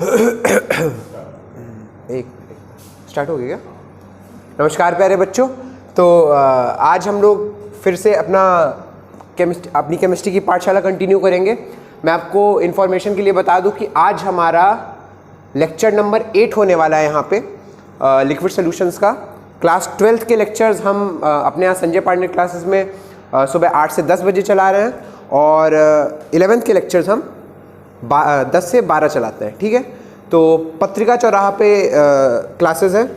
एक स्टार्ट हो गया क्या? नमस्कार प्यारे बच्चों। तो आज हम लोग फिर से अपनी केमिस्ट्री की पाठशाला कंटिन्यू करेंगे। मैं आपको इन्फॉर्मेशन के लिए बता दूं कि आज हमारा लेक्चर नंबर 8 होने वाला है यहाँ पे लिक्विड सॉल्यूशंस का। क्लास 12th के लेक्चर्स हम अपने यहाँ संजय पांडे क्लासेस में सुबह 8 से 10 बजे चला रहे हैं और 11th के लेक्चर्स हम 10 से 12 चलाते हैं। ठीक है, तो पत्रिका चौराहा पे क्लासेस हैं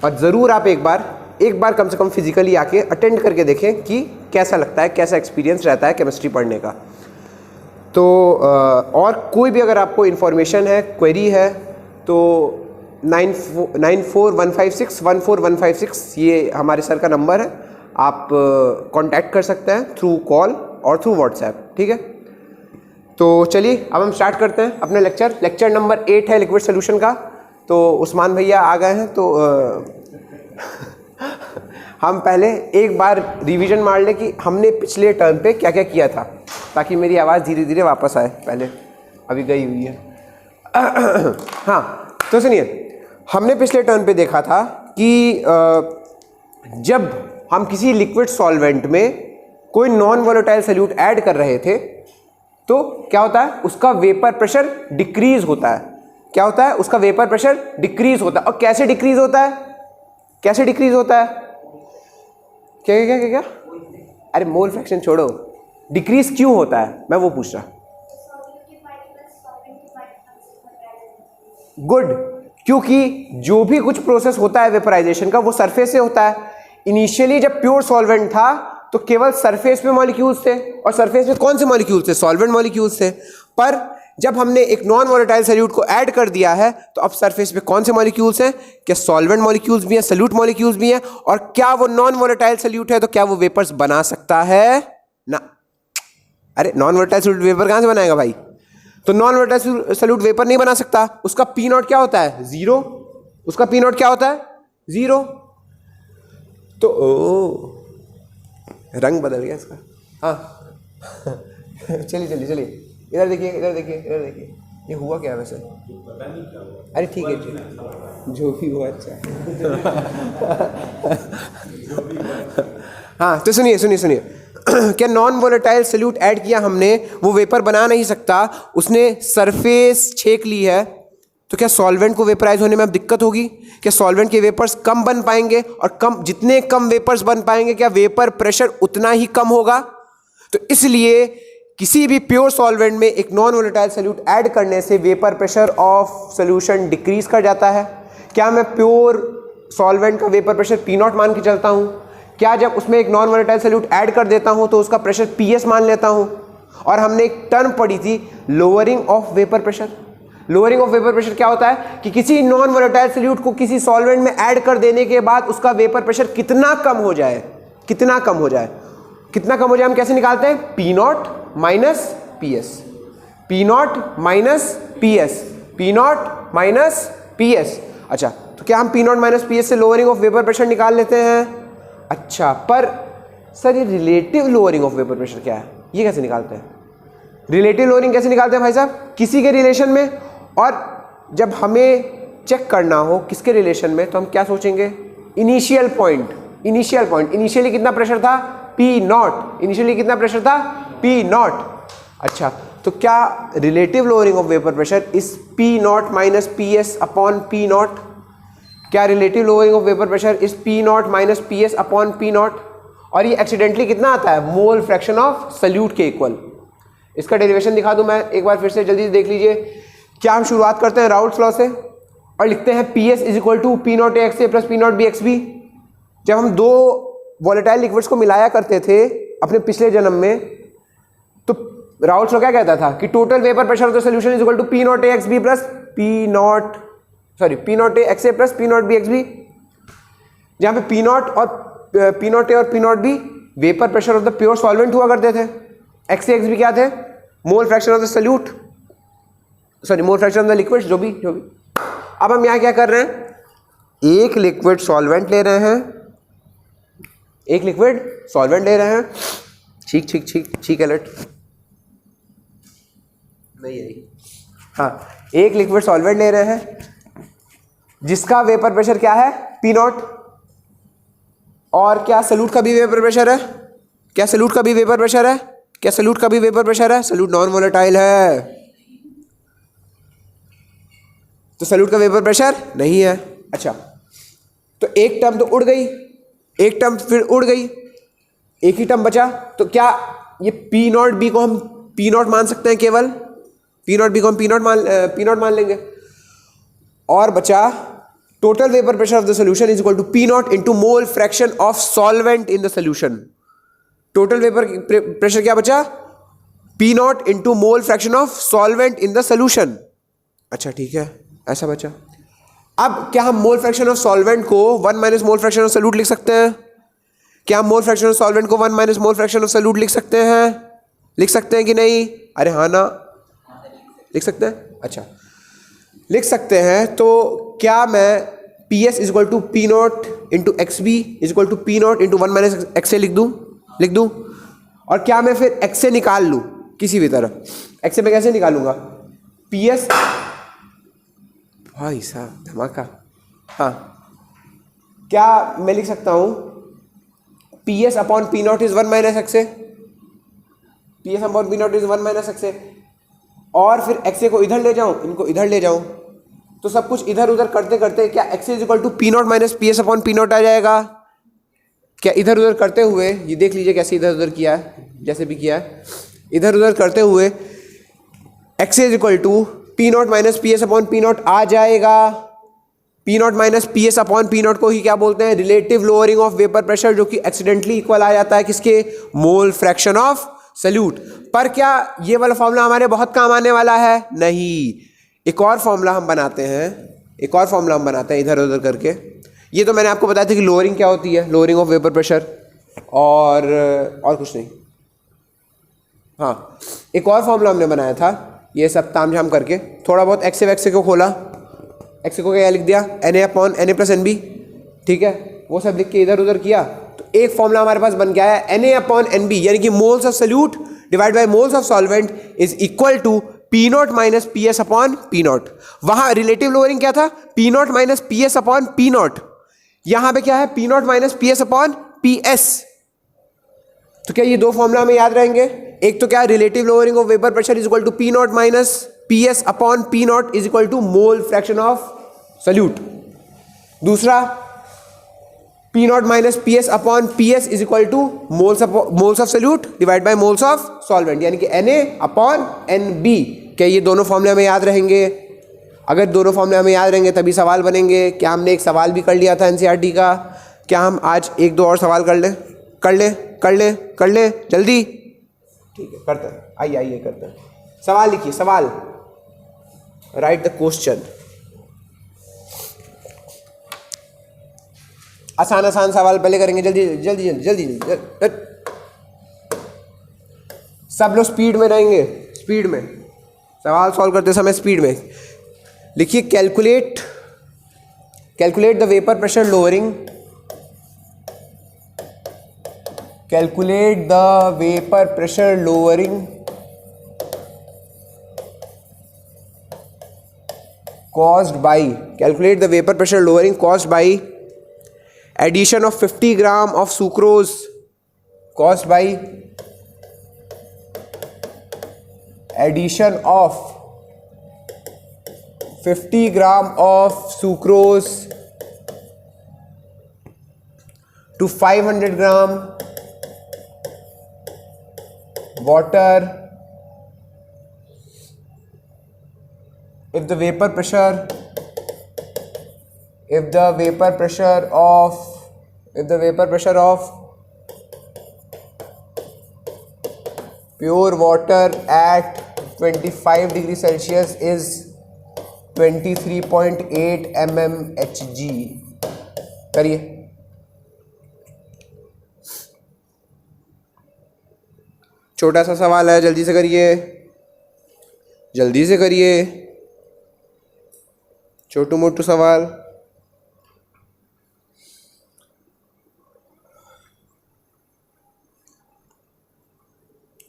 और ज़रूर आप एक बार कम से कम फिजिकली आके अटेंड करके देखें कि कैसा लगता है, कैसा एक्सपीरियंस रहता है केमिस्ट्री पढ़ने का। तो और कोई भी अगर आपको इन्फॉर्मेशन है, क्वेरी है, तो 9415614156 ये हमारे सर का नंबर है। आप कांटेक्ट कर सकते हैं थ्रू कॉल और थ्रू व्हाट्सएप। ठीक है, तो चलिए अब हम स्टार्ट करते हैं अपने लेक्चर नंबर 8 है लिक्विड सोल्यूशन का। तो उस्मान भैया आ गए हैं, तो हम पहले एक बार रिवीजन मार ले कि हमने पिछले टर्म पे क्या क्या किया था, ताकि मेरी आवाज़ धीरे धीरे वापस आए। पहले अभी गई हुई है। हाँ, तो सुनिए, हमने पिछले टर्म पे देखा था कि जब हम किसी लिक्विड सॉल्वेंट में कोई नॉन वोलेटाइल सॉल्यूट ऐड कर रहे थे तो क्या होता है, उसका वेपर प्रेशर डिक्रीज होता है। क्या होता है, उसका वेपर प्रेशर डिक्रीज होता है। और कैसे डिक्रीज होता है, कैसे डिक्रीज होता है? क्या क्या क्या क्या? अरे मोल फ्रैक्शन छोड़ो, डिक्रीज क्यों होता है मैं वो पूछ रहा। गुड, क्योंकि जो भी कुछ प्रोसेस होता है वेपराइजेशन का वो सरफेस से होता है। इनिशियली जब प्योर सॉल्वेंट था तो केवल सरफेस पे मॉलिक्यूल्स थे, और सरफेस में कौन से मॉलिक्यूल्स थे? सॉल्वेंट मॉलिक्यूल्स थे। पर जब हमने एक नॉन वोलेटाइल सॉल्यूट को ऐड कर दिया है तो अब सरफेस पे कौन से मॉलिक्यूल्स हैं? क्या सॉल्वेंट मॉलिक्यूल्स भी हैं, सॉल्यूट मॉलिक्यूल्स भी हैं? और क्या वो नॉन वोलेटाइल सॉल्यूट है तो क्या वो वेपर्स बना सकता है? ना। अरे नॉन वोलेटाइल सॉल्यूट वेपर कहां से बनाएगा भाई? तो नॉन वोलेटाइल सॉल्यूट वेपर नहीं बना सकता। उसका पी नॉट क्या होता है? 0। उसका पी नॉट क्या होता है? 0। तो रंग बदल गया इसका। हाँ चलिए, इधर देखिए, ये हुआ क्या वैसे? अरे ठीक है जी, जो भी हुआ अच्छा है। हाँ, तो सुनिए क्या नॉन वोलेटाइल सॉल्यूट ऐड किया हमने, वो वेपर बना नहीं सकता, उसने सरफेस छेक ली है, तो क्या सॉल्वेंट को वेपराइज होने में अब दिक्कत होगी? क्या सॉल्वेंट के वेपर्स कम बन पाएंगे? और जितने कम वेपर्स बन पाएंगे क्या वेपर प्रेशर उतना ही कम होगा? तो इसलिए किसी भी प्योर सॉल्वेंट में एक नॉन वोलेटाइल सॉल्यूट ऐड करने से vapour pressure of solution decrease कर जाता है। क्या मैं प्योर सॉल्वेंट का वेपर प्रेशर P0 मान के चलता हूँ? क्या जब उसमें एक नॉन वोलेटाइल सॉल्यूट ऐड कर देता हूँ तो उसका प्रेशर PS मान लेता हूँ? और हमने एक टर्म पढ़ी थी, lowering of vapour pressure. Lowering of vapour pressure क्या होता है कि किसी नॉन वोलेटाइल सॉल्यूट को किसी सॉल्वेंट में ऐड कर देने के बाद उसका वेपर प्रेशर कितना कम हो जाए हम कैसे निकालते हैं? P0 minus PS, P0 minus PS। अच्छा, तो क्या हम P0 माइनस PS से लोअरिंग ऑफ वेपर प्रेशर निकाल लेते हैं? अच्छा, पर सर ये relative lowering of vapour pressure क्या है, ये कैसे निकालते हैं? रिलेटिव लोअरिंग कैसे निकालते हैं भाई साहब? किसी के रिलेशन में, और जब हमें चेक करना हो किसके रिलेशन में तो हम क्या सोचेंगे? Initial point. इनिशियली कितना प्रेशर था? P0। इनिशियली कितना प्रेशर था? P0। अच्छा, तो क्या relative lowering of vapour pressure is P0 minus PS upon P0? क्या relative lowering of vapour pressure is P0 minus PS upon P0? और ये एक्सीडेंटली कितना आता है? मोल फ्रैक्शन ऑफ सॉल्यूट के इक्वल। इसका डेरिवेशन दिखा दूं मैं एक बार फिर से, जल्दी से देख लीजिए। क्या हम शुरुआत करते हैं राउल्ट्स लॉ से और लिखते हैं PS is equal to P0AXA plus P0BXB। जब हम दो वॉलेटाइल लिक्विड्स को मिलाया करते थे अपने पिछले जन्म में, तो राउल्ट्स लॉ क्या कहता था कि total vapour pressure of the solution is equal to P0AXB plus P0AXA plus P0BXB। जहाँ पे P0 और P0A और P0B vapour pressure of the pure solvent हुआ करते थे, XA XB क्या थे? Mole fraction of the solute, mole fraction of the liquid, जो भी। अब हम यहाँ क्या कर रहे हैं? एक लिक्विड सॉल्वेंट ले रहे हैं, ठीक अलर्ट नहीं है। हाँ, एक लिक्विड सॉल्वेंट ले रहे हैं जिसका वेपर प्रेशर क्या है, पी नॉट, और क्या सल्यूट का भी वेपर प्रेशर है, क्या सल्यूट का भी वेपर प्रेशर है, क्या सल्यूट का भी वेपर प्रेशर है, सल्यूट नॉन वोलेटाइल है, तो सल्यूट का वेपर प्रेशर नहीं है। अच्छा, तो एक टर्म तो उड़ गई, एक टर्म फिर उड़ गई, एक ही टर्म बचा, तो क्या ये पी नॉट बी को हम पी नॉट मान सकते हैं, केवल पी नॉट बी को हम पी नॉट मान लेंगे, और बचा total vapour pressure of the solution is equal to P not into mole fraction of solvent in the solution. Total vapour pressure क्या बचा, P not into mole fraction of solvent in the solution. अच्छा ठीक है, ऐसा बचा। अब क्या हम मोल फ्रैक्शन ऑफ सॉल्वेंट को 1 minus mole fraction of solute लिख सकते हैं? क्या हम मोल फ्रैक्शन ऑफ सॉल्वेंट को 1 minus mole fraction of solute लिख सकते हैं? लिख सकते हैं कि नहीं? अरे हाँ ना, लिख सकते हैं। अच्छा, लिख सकते हैं। तो क्या मैं P S is equal to P not into x B is equal to P not into 1 minus x A लिख दूँ? और क्या मैं फिर एक्स से निकाल लूँ किसी भी तरह? एक्स से मैं कैसे निकालूंगा? पी एस, भाई साहब धमाका। हाँ, क्या मैं लिख सकता हूँ P S upon P naught is 1 minus x A, P S upon P naught is 1 minus x A, और फिर एक्स ए को इधर ले जाऊँ, इनको इधर ले जाऊँ, तो सब कुछ इधर उधर करते करते क्या x is equal to P not minus P S upon P naught आ जाएगा? क्या इधर उधर करते हुए, ये देख लीजिए कैसे इधर उधर किया है, जैसे भी किया है, इधर उधर करते हुए x is equal to P not minus P S upon P naught आ जाएगा। P not minus P S upon P naught को ही क्या बोलते हैं? Relative lowering of vapour pressure, जो कि एक्सीडेंटली इक्वल आ जाता है किसके? Mole fraction of solute. पर क्या ये वाला फॉर्मूला हमारे बहुत काम आने वाला है? नहीं, एक और फॉर्मूला हम बनाते हैं, इधर उधर करके। ये तो मैंने आपको बताया था कि लोअरिंग क्या होती है, लोअरिंग ऑफ वेपर प्रेशर, और कुछ नहीं। हाँ, एक और फॉर्मूला हमने बनाया था, ये सब तामझाम करके थोड़ा बहुत एक्स वैक्स को खोला, एक्स को क्या लिख दिया? N A upon n A plus n B, ठीक है, वो सब लिख के इधर उधर किया, तो एक फॉर्मूला हमारे पास बन गया है n A upon n B, यानी कि moles of solute divide by moles of solvent is equal to P not minus P S upon P nought. वहां रिलेटिव लोअरिंग क्या था? P not minus P S upon P nought. यहां पे क्या है? P not minus P S upon P S. तो क्या ये दो फॉर्मूला हमें याद रहेंगे? एक तो क्या है? Relative lowering of vapour pressure is equal to P not minus P S upon P naught is equal to mole fraction of solute. दूसरा, P not minus P S upon P S is equal to moles of solute divide by moles of solvent, यानी कि n A upon n B. क्या ये दोनों फॉर्मूले हमें याद रहेंगे? अगर दोनों फॉर्मूले हमें याद रहेंगे तभी सवाल बनेंगे। क्या हमने एक सवाल भी कर लिया था एनसीईआरटी का? क्या हम आज एक दो और सवाल कर ले जल्दी? ठीक है, करते हैं, आइए करते हैं। सवाल लिखिए, सवाल, राइट द क्वेश्चन। आसान सवाल पहले करेंगे, जल्दी। सब लोग स्पीड में रहेंगे, स्पीड में सवाल सॉल्व करते समय स्पीड में लिखिए। Calculate the vapour pressure lowering, calculate the vapour pressure lowering caused by, calculate the vapor pressure lowering caused by addition of 50 gram of sucrose, caused by addition of 50 gram of sucrose to 500 gram water if the vapor pressure of pure water at 25 degree Celsius is 23.8 mmHg। करिए, छोटा सा सवाल है, जल्दी से करिए, छोटू मोटू सवाल।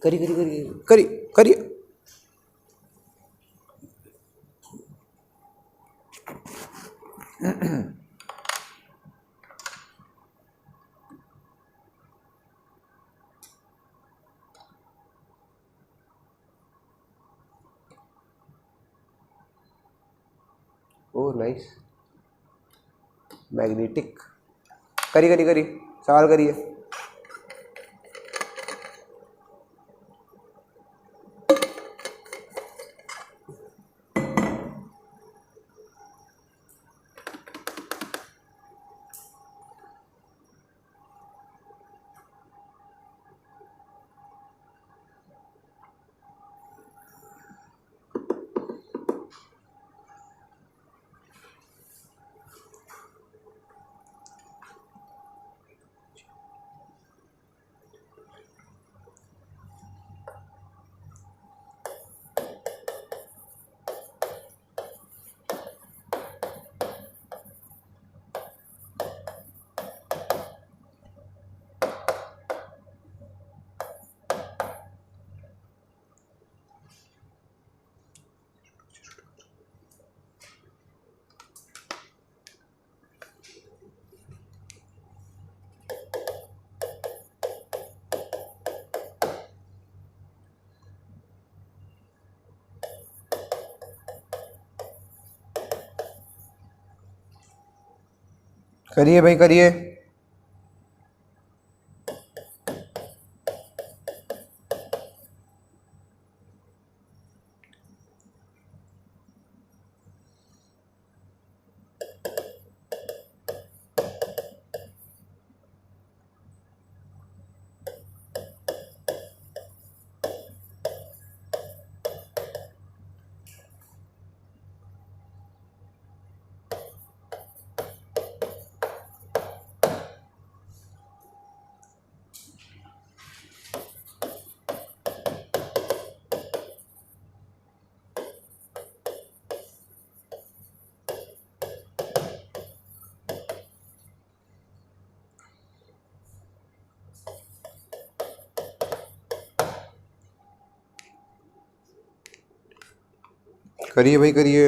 करिए। Oh nice, magnetic. करिए करिए करिए, सवाल करिए। करिए भाई करिए। करिए भाई करिए।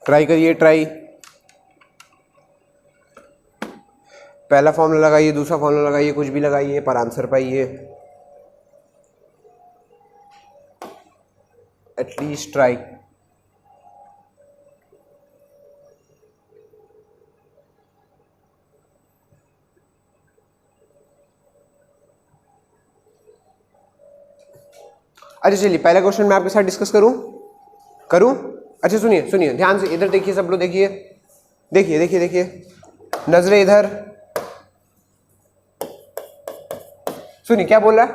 ट्राई करिए ट्राई। पहला फॉर्मूला लगाइए, दूसरा फॉर्मूला लगाइए, कुछ भी लगाइए पर आंसर पाइए। At least try. अच्छा चलिए, पहला क्वेश्चन मैं आपके साथ डिस्कस करूं। अच्छा सुनिए सुनिए ध्यान से, इधर देखिए सब लोग, देखिए देखिए देखिए देखिए, नजरें इधर। सुनिए क्या बोल रहा है,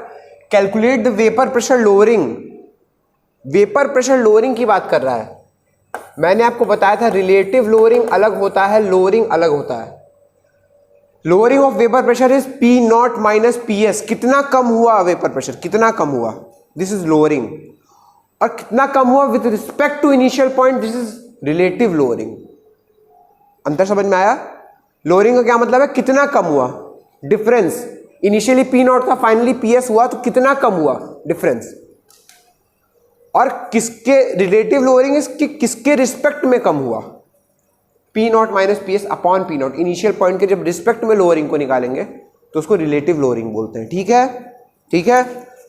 calculate the vapour pressure lowering. Vapour pressure lowering की बात कर रहा है। मैंने आपको बताया था रिलेटिव लोअरिंग अलग होता है, लोअरिंग अलग होता है। Lowering of vapour pressure is P not minus P S. कितना कम हुआ वेपर प्रेशर, कितना कम हुआ, दिस इज लोअरिंग। और कितना कम हुआ with respect to initial point, this is relative lowering. अंतर समझ में आया? लोअरिंग का क्या मतलब है, कितना कम हुआ, डिफरेंस इनिशियली पी नॉट था, फाइनली पी एस हुआ, तो कितना कम हुआ डिफरेंस, और किसके रिलेटिव लोअरिंग इसकी किसके रिस्पेक्ट में कम हुआ, P not minus P S upon P not. Initial point के जब रिस्पेक्ट में लोअरिंग को निकालेंगे तो उसको रिलेटिव लोअरिंग बोलते हैं। ठीक है, ठीक है।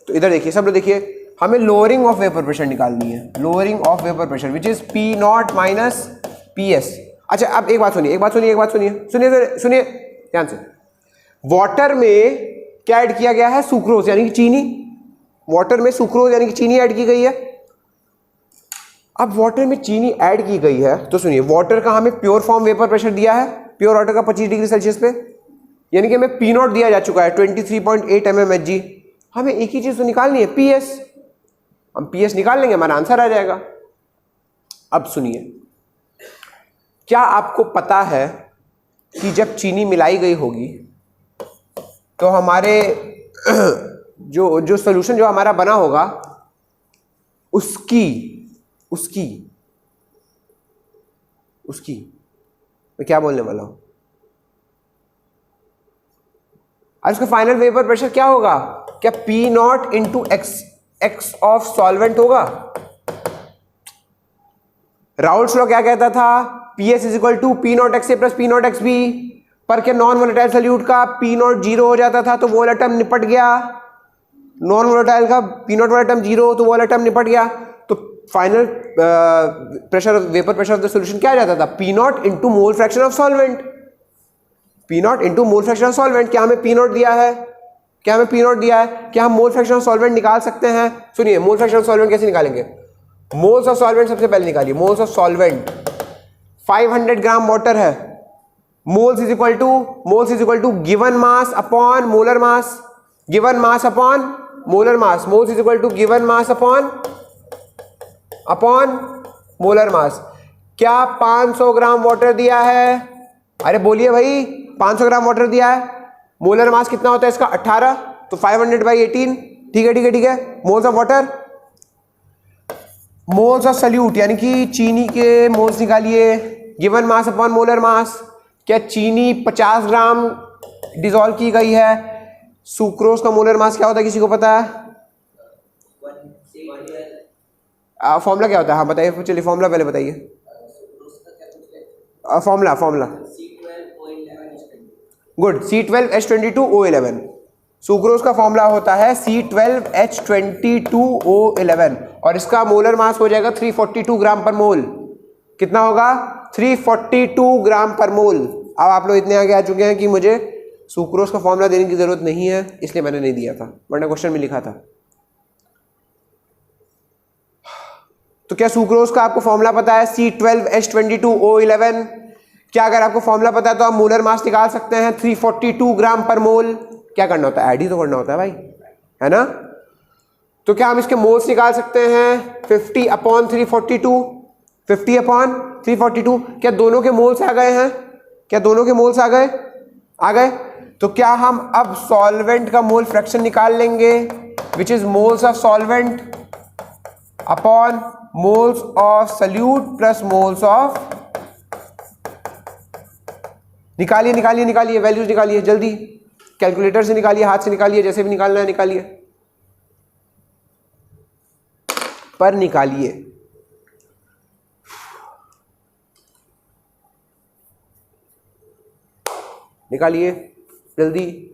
तो इधर देखिए, सब लोग देखिए, हमें लोअरिंग ऑफ वेपर प्रेशर निकालनी है, lowering of vapour pressure which is P not minus P S. अच्छा, अब एक बात सुनिए, एक बात सुनिए, एक बात सुनिए, सुनिए सुनिए ध्यान से। वाटर में क्या ऐड किया गया है, सुक्रोज यानी कि चीनी। वाटर में सुक्रोज यानी कि चीनी ऐड की गई है। अब वाटर में चीनी ऐड की गई है तो सुनिए, वाटर का हमें प्योर फॉर्म वेपर प्रेशर दिया है, प्योर वाटर का 25 डिग्री सेल्सियस पे, यानी कि हमें पी नॉट दिया जा चुका है 23.8 mmHg। हमें एक ही चीज तो निकालनी है, पी एस। हम पी एस निकाल लेंगे, हमारा आंसर आ जाएगा। अब सुनिए, क्या आपको पता है कि जब चीनी मिलाई गई होगी तो हमारे जो सोल्यूशन जो हमारा बना होगा उसकी उसकी उसकी मैं क्या बोलने वाला हूं, आज उसका फाइनल वेपर प्रेशर क्या होगा, क्या P not into x of solvent होगा। राउल्ट्स लॉ क्या कहता था, P S is equal to P nought x A plus P nought x B, पर क्या नॉन वोलेटाइल सॉल्यूट का पी नॉट जीरो हो जाता था तो वो वाला टर्म निपट गया, नॉन वोलेटाइल का पी नॉट वाला टर्म जीरो तो वो वाला टर्म निपट गया। तो final pressure vapour pressure of the solution क्या आ जाता था, P not into mole fraction of solvent, P not into mole fraction of solvent. क्या हमें पी नॉट दिया है, क्या हमें पी नॉट दिया है, क्या हम मोल फ्रैक्शन ऑफ सॉल्वेंट निकाल सकते हैं। सुनिए, मोल फ्रैक्शन ऑफ सॉल्वेंट कैसे निकालेंगे, मोल्स ऑफ सॉल्वेंट सबसे पहले निकालिए। Moles of solvent 500 gram water है, moles is equal to given mass upon molar mass, given mass upon molar mass, moles is equal to given mass upon molar mass. क्या 500 gram water दिया है, अरे बोलिए भाई, 500 ग्राम वाटर दिया है, molar mass कितना होता है इसका 18, तो 500/18। ठीक है, ठीक है, ठीक है। Moles of water, moles of salute यानी कि चीनी के मोल्स निकालिए, given mass upon molar mass. क्या चीनी 50 ग्राम डिसॉल्व की गई है, सुक्रोज का मोलर मास क्या होता है, किसी को पता है, फॉर्मूला क्या होता है, हाँ बताइए, चलिए फॉर्मूला पहले बताइए, फॉर्मूला गुड, C12H22O11। सुक्रोज का फॉर्मूला होता है C12H22O11 और इसका मोलर मास हो जाएगा 342 ग्राम पर मोल। कितना होगा, 342 ग्राम पर मोल। अब आप लोग इतने आगे आ चुके हैं कि मुझे सुक्रोज का फॉर्मूला देने की जरूरत नहीं है, इसलिए मैंने नहीं दिया था, वरना क्वेश्चन में लिखा था। तो क्या सुक्रोज का आपको फॉर्मूला पता है, C12H22O11। क्या अगर आपको फॉर्मूला पता है तो आप मोलर मास निकाल सकते हैं 342 ग्राम पर मोल। क्या करना होता है, ऐड ही तो करना होता है भाई, है ना। तो क्या हम इसके मोल्स निकाल सकते हैं 50/342, 50/342। क्या दोनों के मोल्स आ गए हैं, क्या दोनों के मोल्स आ गए तो क्या हम अब सॉल्वेंट का मोल फ्रैक्शन निकाल लेंगे, which is moles of solvent upon moles of salute plus moles of, निकालिए निकालिए निकालिए, वैल्यूज निकालिए जल्दी, कैलकुलेटर से निकालिए, हाथ से निकालिए, जैसे भी निकालना है निकालिए, पर निकालिए। निकालिए जल्दी।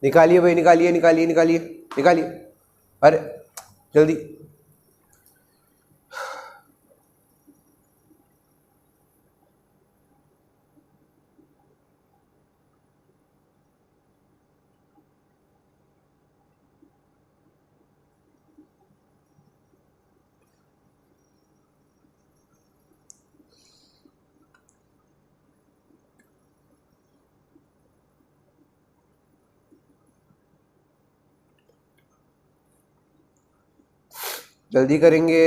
निकालिए भाई, निकालिए निकालिए निकालिए निकालिए, अरे जल्दी। जल्दी करेंगे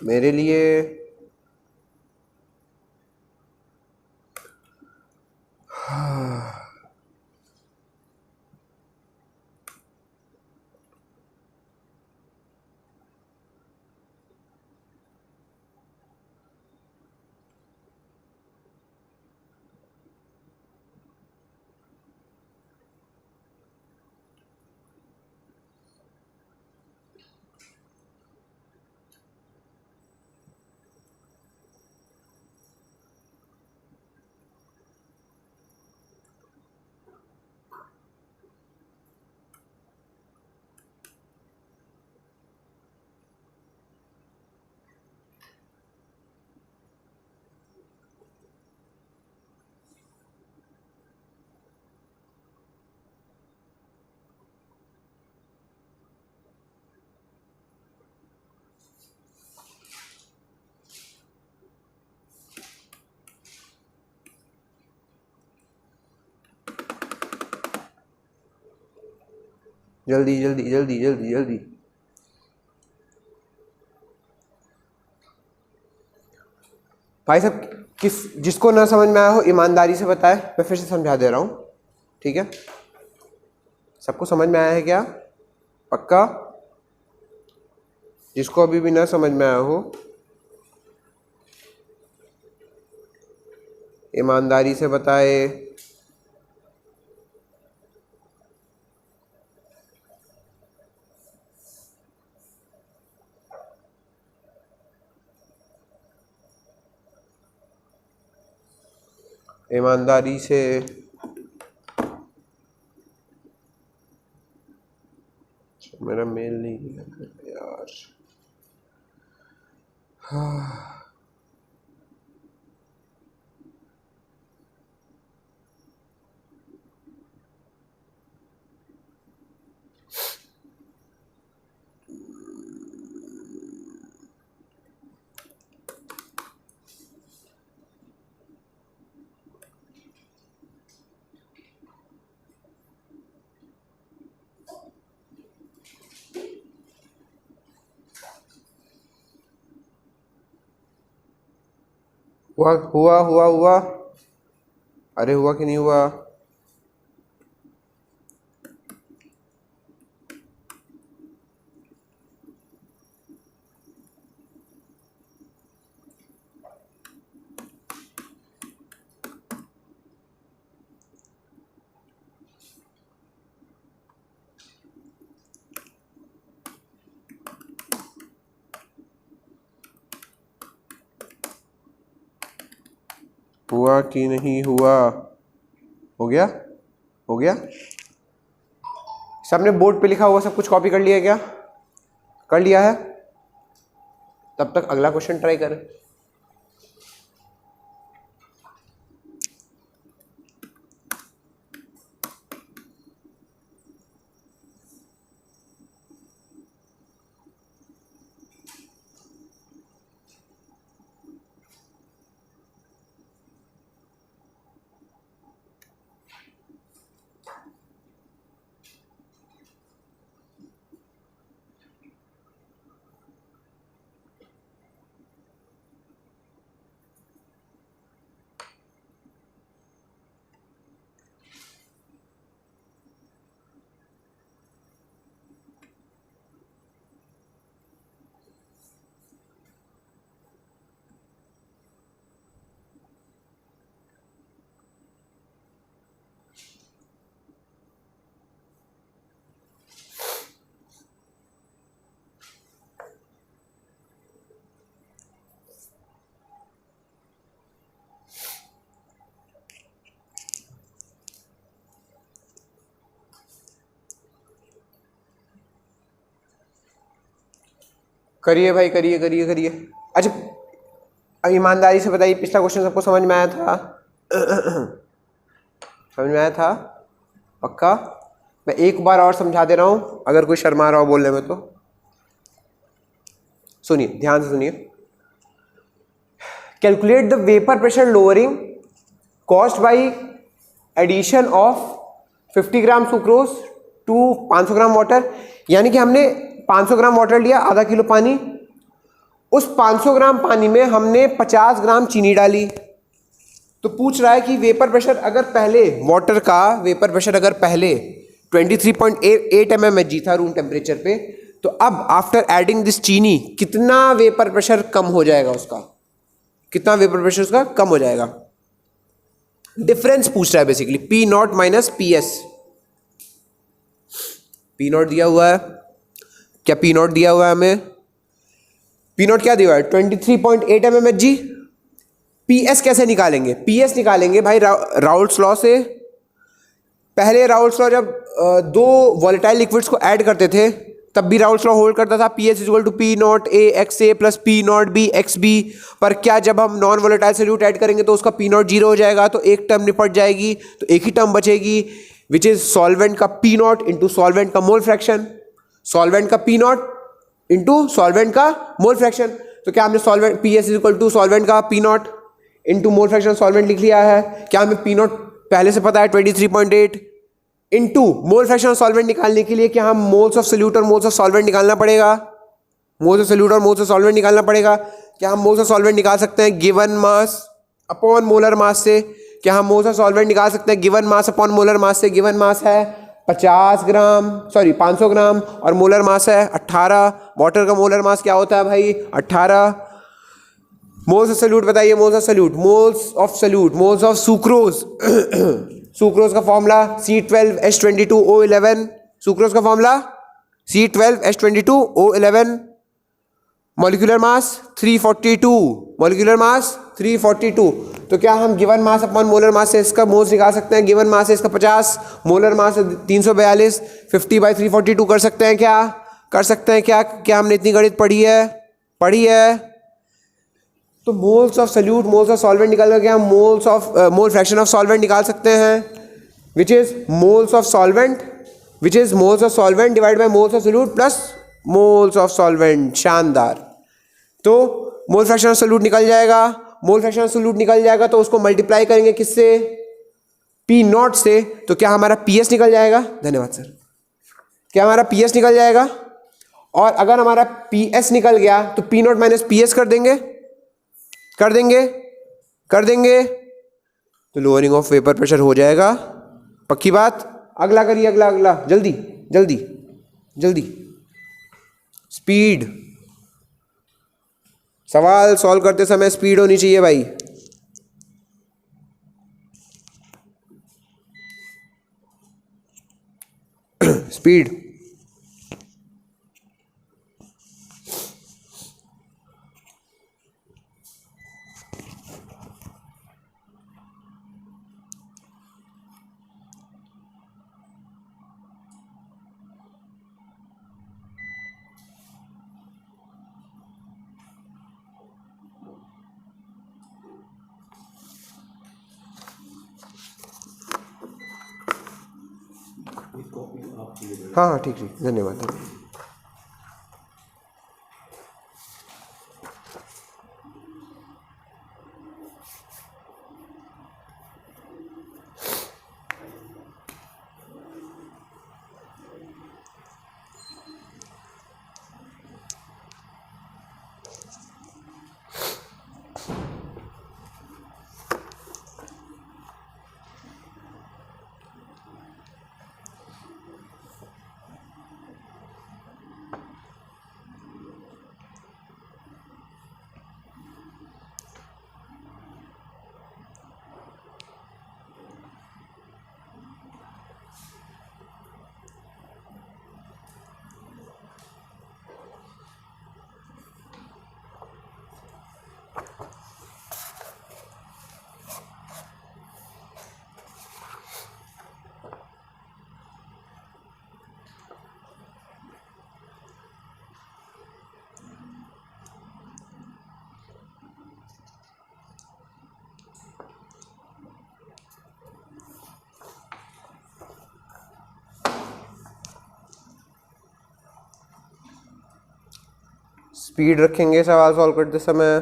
मेरे लिए। जल्दी जल्दी जल्दी जल्दी जल्दी। भाई साहब जिसको ना समझ में आया हो ईमानदारी से बताए, मैं फिर से समझा दे रहा हूँ, ठीक है? सबको समझ में आया है क्या? पक्का? जिसको अभी भी ना समझ में आया हो ईमानदारी से बताए। ईमानदारी से मेरा मेल नहीं है यार। हाँ। हुआ हुआ हुआ हुआ? अरे हुआ कि नहीं हुआ? हुआ कि नहीं हुआ? हो गया? हो गया? सबने बोर्ड पे लिखा हुआ सब कुछ कॉपी कर लिया क्या? कर लिया है? तब तक अगला क्वेश्चन ट्राई करें। करिए भाई, करिए करिए करिए। अच्छा अब ईमानदारी से बताइए, पिछला क्वेश्चन सबको समझ में आया था? समझ में आया था? पक्का? मैं एक बार और समझा दे रहा हूं, अगर कोई शर्मा रहा हो बोलने में तो सुनिए, ध्यान से सुनिए। Calculate the vapour pressure lowering caused by addition of 50 gram sucrose to 500 gram water यानी कि हमने 500 ग्राम वाटर लिया, आधा किलो पानी, उस 500 ग्राम पानी में हमने 50 ग्राम चीनी डाली। तो पूछ रहा है कि वेपर प्रेशर अगर पहले, वाटर का वेपर प्रेशर अगर पहले 23.8 mmHg था रूम टेम्परेचर पे, तो अब आफ्टर एडिंग दिस चीनी कितना वेपर प्रेशर कम हो जाएगा उसका, कितना वेपर प्रेशर उसका कम हो जाएगा। डिफरेंस पूछ रहा है basically, P not minus P S. P not दिया हुआ है, क्या पी नॉट दिया हुआ है हमें, पी नॉट क्या दिया हुआ है 23.8 mmHg। पी एस कैसे निकालेंगे, पी एस निकालेंगे भाई राउल्ट्स लॉ से। पहले राउल्ट्स लॉ जब दो वॉलेटाइल लिक्विड्स को ऐड करते थे तब भी राउल्ट्स लॉ होल्ड करता था, P S equal to P nought A x A plus P nought B x B. पर क्या जब हम नॉन वॉलेटाइल सोल्यूट ऐड करेंगे तो उसका पी नॉट जीरो हो जाएगा, तो एक टर्म निपट जाएगी, तो एक ही टर्म बचेगी विच इज सॉल्वेंट का पी नॉट इंटू सॉल्वेंट का मोल फ्रैक्शन, सॉल्वेंट का पी नॉट इंटू सॉल्वेंट का मोल फ्रैक्शन। तो क्या हमने solvent P S equal to solvent का P not into mole fraction solvent लिख लिया है। क्या हमें पी नॉट पहले से पता है 23.8 into mole fraction of solvent निकालने के लिए क्या हम मोल्स ऑफ सोल्यूट और मोल्स ऑफ सॉल्वेंट निकालना पड़ेगा, मोल्स ऑफ सोल्यूट और मोल्स ऑफ सॉल्वेंट निकालना पड़ेगा। क्या हम मोल्स ऑफ सॉल्वेंट निकाल सकते हैं given mass upon molar mass से, क्या हम मोल्स ऑफ सॉल्वेंट निकाल सकते हैं given mass upon molar mass से। गिवन मास है 500 ग्राम और मोलर मास है 18। वाटर का मोलर मास क्या होता है भाई 18। मोल्स ऑफ सोल्यूट बताइए, moles of solute, moles of solute, moles of sucrose sucrose का फॉर्मूला C12H22O11, सुक्रोज का formula C12H22O11। Molecular mass 342, molecular mass 342। तो क्या हम given mass upon molar mass से इसका मोल्स निकाल सकते हैं। गिवन मास है इसका 50, मोलर मास है 342, 50/342 कर सकते हैं क्या, कर सकते हैं क्या, क्या हमने इतनी गणित पढ़ी है। तो moles of solute, moles of solvent निकाल करके हम मोल फ्रैक्शन ऑफ सॉल्वेंट निकाल सकते हैं which is moles of solvent divide by moles of solute plus moles of solvent. शानदार। तो मोल फ्रैक्शन ऑफ सोल्यूट निकल जाएगा, मोल फ्रैक्शन ऑफ सोल्यूट निकल जाएगा तो उसको मल्टीप्लाई करेंगे किससे, पी नॉट से। तो क्या हमारा पी एस निकल जाएगा, धन्यवाद सर, क्या हमारा पी एस निकल जाएगा। और अगर हमारा पी एस निकल गया तो P not minus P S कर देंगे तो लोअरिंग ऑफ वेपर प्रेशर हो जाएगा, पक्की बात। अगला करिए, अगला जल्दी स्पीड, सवाल सॉल्व करते समय स्पीड होनी चाहिए भाई। स्पीड, हाँ ठीक, धन्यवाद। स्पीड रखेंगे सवाल सॉल्व करते समय।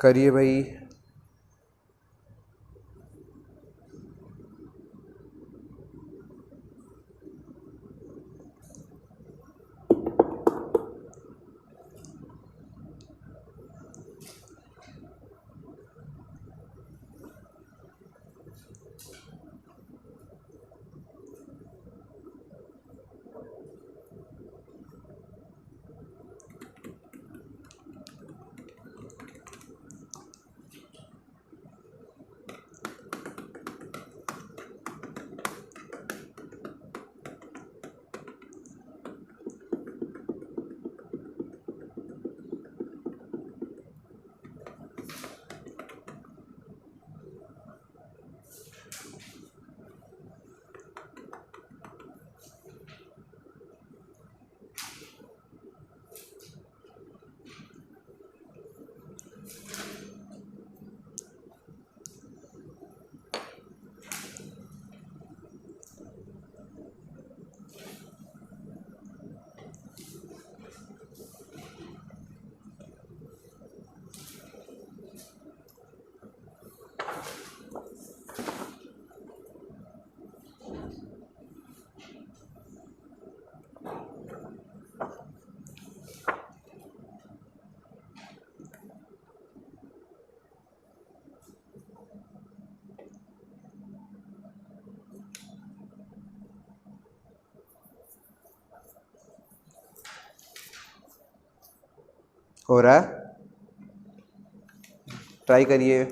करिए भाई। हो रहा है, ट्राई करिए।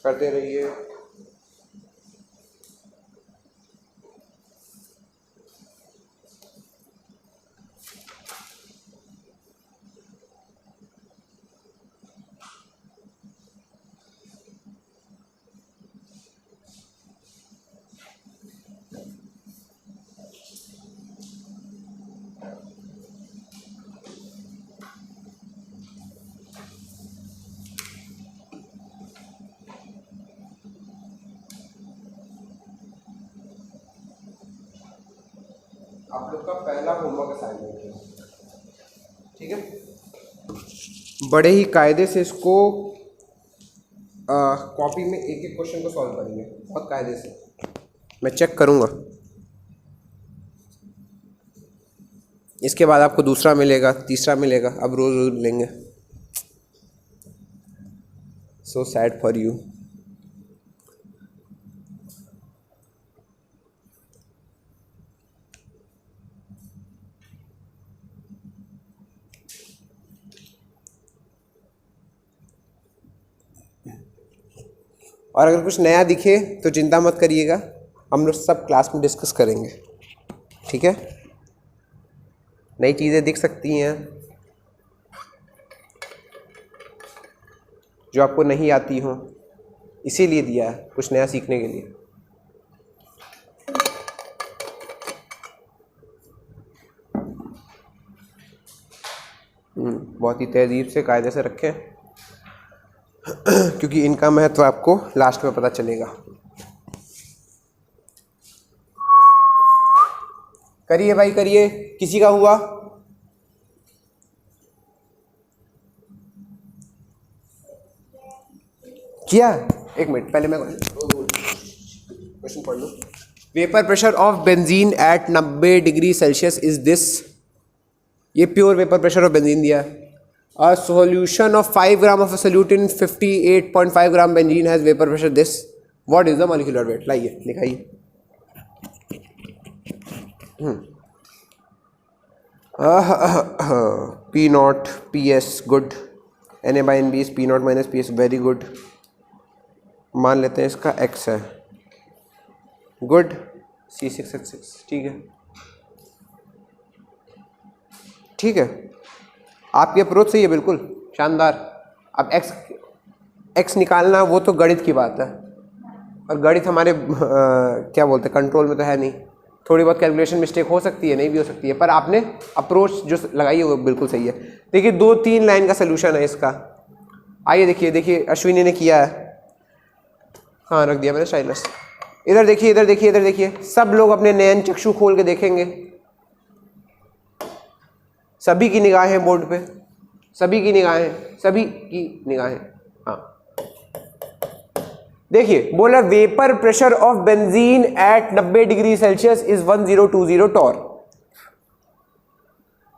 करते रहिए। आप लोग का पहला होमवर्क असाइनमेंट है, ठीक है। बड़े ही कायदे से इसको कॉपी में एक एक क्वेश्चन को सॉल्व करेंगे, बहुत कायदे से। मैं चेक करूँगा, इसके बाद आपको दूसरा मिलेगा, तीसरा मिलेगा, अब रोज़ रोज़ लेंगे। So sad for you. और अगर कुछ नया दिखे तो चिंता मत करिएगा, हम लोग सब क्लास में डिस्कस करेंगे, ठीक है। नई चीज़ें दिख सकती हैं जो आपको नहीं आती हो, इसीलिए दिया है, कुछ नया सीखने के लिए। बहुत ही तहजीब से कायदे से रखें क्योंकि इनका महत्व आपको लास्ट में पता चलेगा। करिए भाई करिए, किसी का हुआ? किया? एक मिनट पहले मैं क्वेश्चन पढ़ लूँ। Vapour pressure of benzene at 90 degree Celsius is this. ये pure vapour pressure of benzene दिया है। A solution of 5 gram of a solute in 58.5 gram benzene has vapor pressure this. What is the molecular weight? लाइए दिखाइए। P naught PS good, Na by Nb is P naught minus PS very good। मान लेते हैं इसका x है, good, C6H6, ठीक है ठीक है, आपकी अप्रोच सही है, बिल्कुल शानदार। अब एक्स निकालना वो तो गणित की बात है, और गणित हमारे क्या बोलते हैं कंट्रोल में तो है नहीं, थोड़ी बहुत कैलकुलेशन मिस्टेक हो सकती है, नहीं भी हो सकती है, पर आपने अप्रोच जो लगाई है वो बिल्कुल सही है। देखिए 2-3 लाइन का सोल्यूशन है इसका। आइए देखिए, देखिए अश्विनी ने किया है, हाँ रख दिया मैंने स्टाइलस। इधर देखिए, इधर देखिए, इधर देखिए, सब लोग अपने नयन चक्षु खोल के देखेंगे, सभी की निगाहें बोर्ड पे, सभी की निगाहें, सभी की निगाहें। हाँ देखिए, बोला vapour pressure of benzene at 90 degree Celsius is 1020 torr.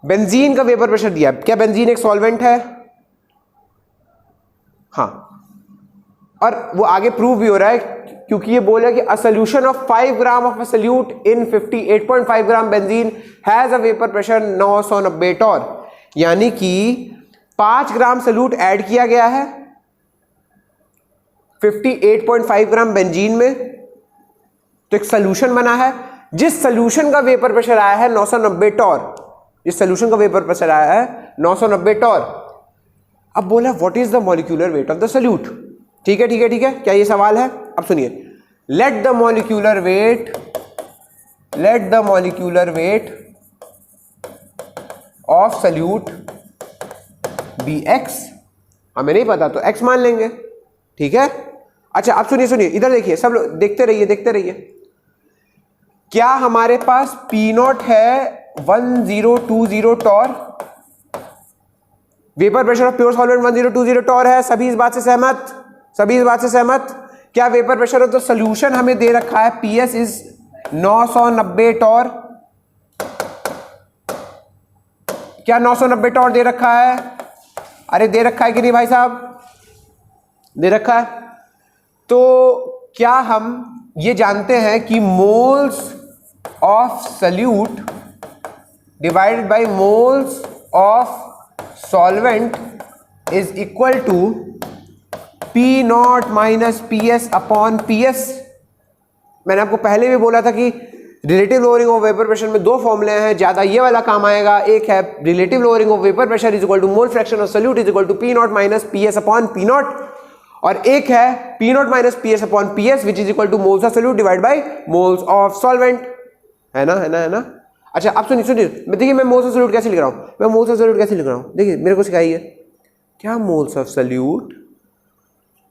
Benzene का वेपर प्रेशर दिया, क्या बेंजीन एक सॉल्वेंट है? हाँ, और वो आगे प्रूव भी हो रहा है, क्योंकि ये बोला कि a solution of 5 gram of a solute in 58.5 gram benzene has a vapour pressure 990 torr. यानी कि 5 ग्राम सोल्यूट ऐड किया गया है 58.5 ग्राम बेंजीन में, तो एक सोल्यूशन बना है, जिस सोल्यूशन का वेपर प्रेशर आया है 990 टॉर, जिस सोल्यूशन का वेपर प्रेशर आया है 990 टॉर। अब बोला what is the molecular weight of the solute. ठीक है ठीक है ठीक है, क्या ये सवाल है? अब सुनिए, let the molecular weight of solute be x. हमें नहीं पता तो एक्स मान लेंगे, ठीक है। अच्छा अब सुनिए सुनिए, इधर देखिए, सब लोग देखते रहिए देखते रहिए। क्या हमारे पास पी नॉट है 1020 torr, vapour pressure of pure solvent 1020 torr है, सभी इस बात से सहमत? सभी इस बात से सहमत? क्या vapour pressure of the solution हमें दे रखा है पीएस इज 990 टॉर? क्या 990 टॉर दे रखा है? अरे दे रखा है कि नहीं भाई साहब? दे रखा है। तो क्या हम ये जानते हैं कि moles of solute divided by moles of solvent is equal to P not minus P S upon P S. मैंने आपको पहले भी बोला था कि relative lowering of vapour pressure में 2 फॉर्मूले हैं, ज्यादा ये वाला काम आएगा। एक है relative lowering of vapour pressure is equal to mole fraction of solute is equal to P not minus P S upon P nought, और एक है P not minus P S upon P S which is equal to moles of solute divide by moles of solvent. है ना, है ना, है ना। अच्छा अब सुनिए सुनिए, देखिए मैं मोल्स ऑफ सोल्यूट कैसे लिख रहा हूं, मैं मोल्स ऑफ सोल्यूट कैसे लिख रहा हूं, देखिए मेरे को सिखाइए। क्या moles of solute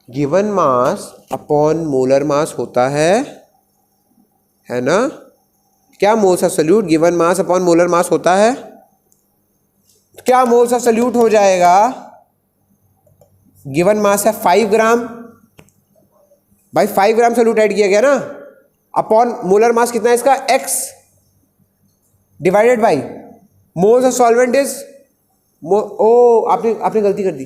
given mass upon molar मास होता है ना? क्या moles of solute given mass upon molar मास होता है? क्या मोल्स ऑफ सोल्यूट हो जाएगा, गिवन मास है 5 ग्राम, भाई 5 ग्राम सोल्यूट ऐड किया गया ना, अपॉन मोलर मास कितना है इसका x, divided by moles of solvent is आपने गलती कर दी।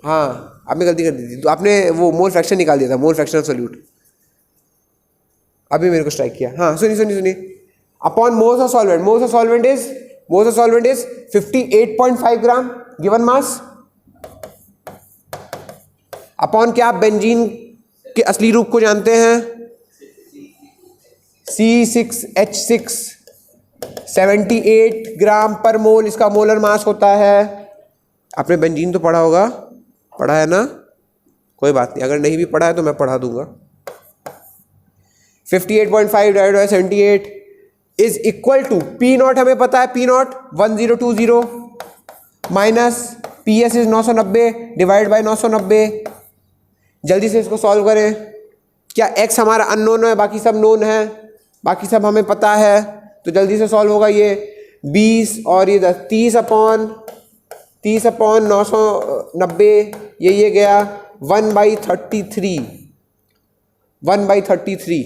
हाँ आपने गलती कर दी थी, तो आपने वो मोल फ्रैक्शन निकाल दिया था, मोल फ्रैक्शन ऑफ सोल्यूट। अभी मेरे को स्ट्राइक किया। हाँ सुनिए सुनिए सुनिए, upon moles of solvent, moles of solvent is 58.5 gram given mass, upon क्या आप बेंजीन के असली रूप को जानते हैं, C6H6, 78 ग्राम पर मोल इसका मोलर मास होता है। आपने बेंजीन तो पढ़ा होगा, पढ़ा है ना? कोई बात नहीं, अगर नहीं भी पढ़ा है तो मैं पढ़ा दूंगा। 58.5 divided by 78 is equal to P nought, हमें पता है P nought 1020 minus P S is 990 divide by 990। जल्दी से इसको सॉल्व करें। क्या एक्स हमारा अननोन है, बाकी सब नोन है, बाकी सब हमें पता है, तो जल्दी से सॉल्व होगा। ये 20 और ये 10, 30 अपॉन 990, ये गया 1/33, 1/33।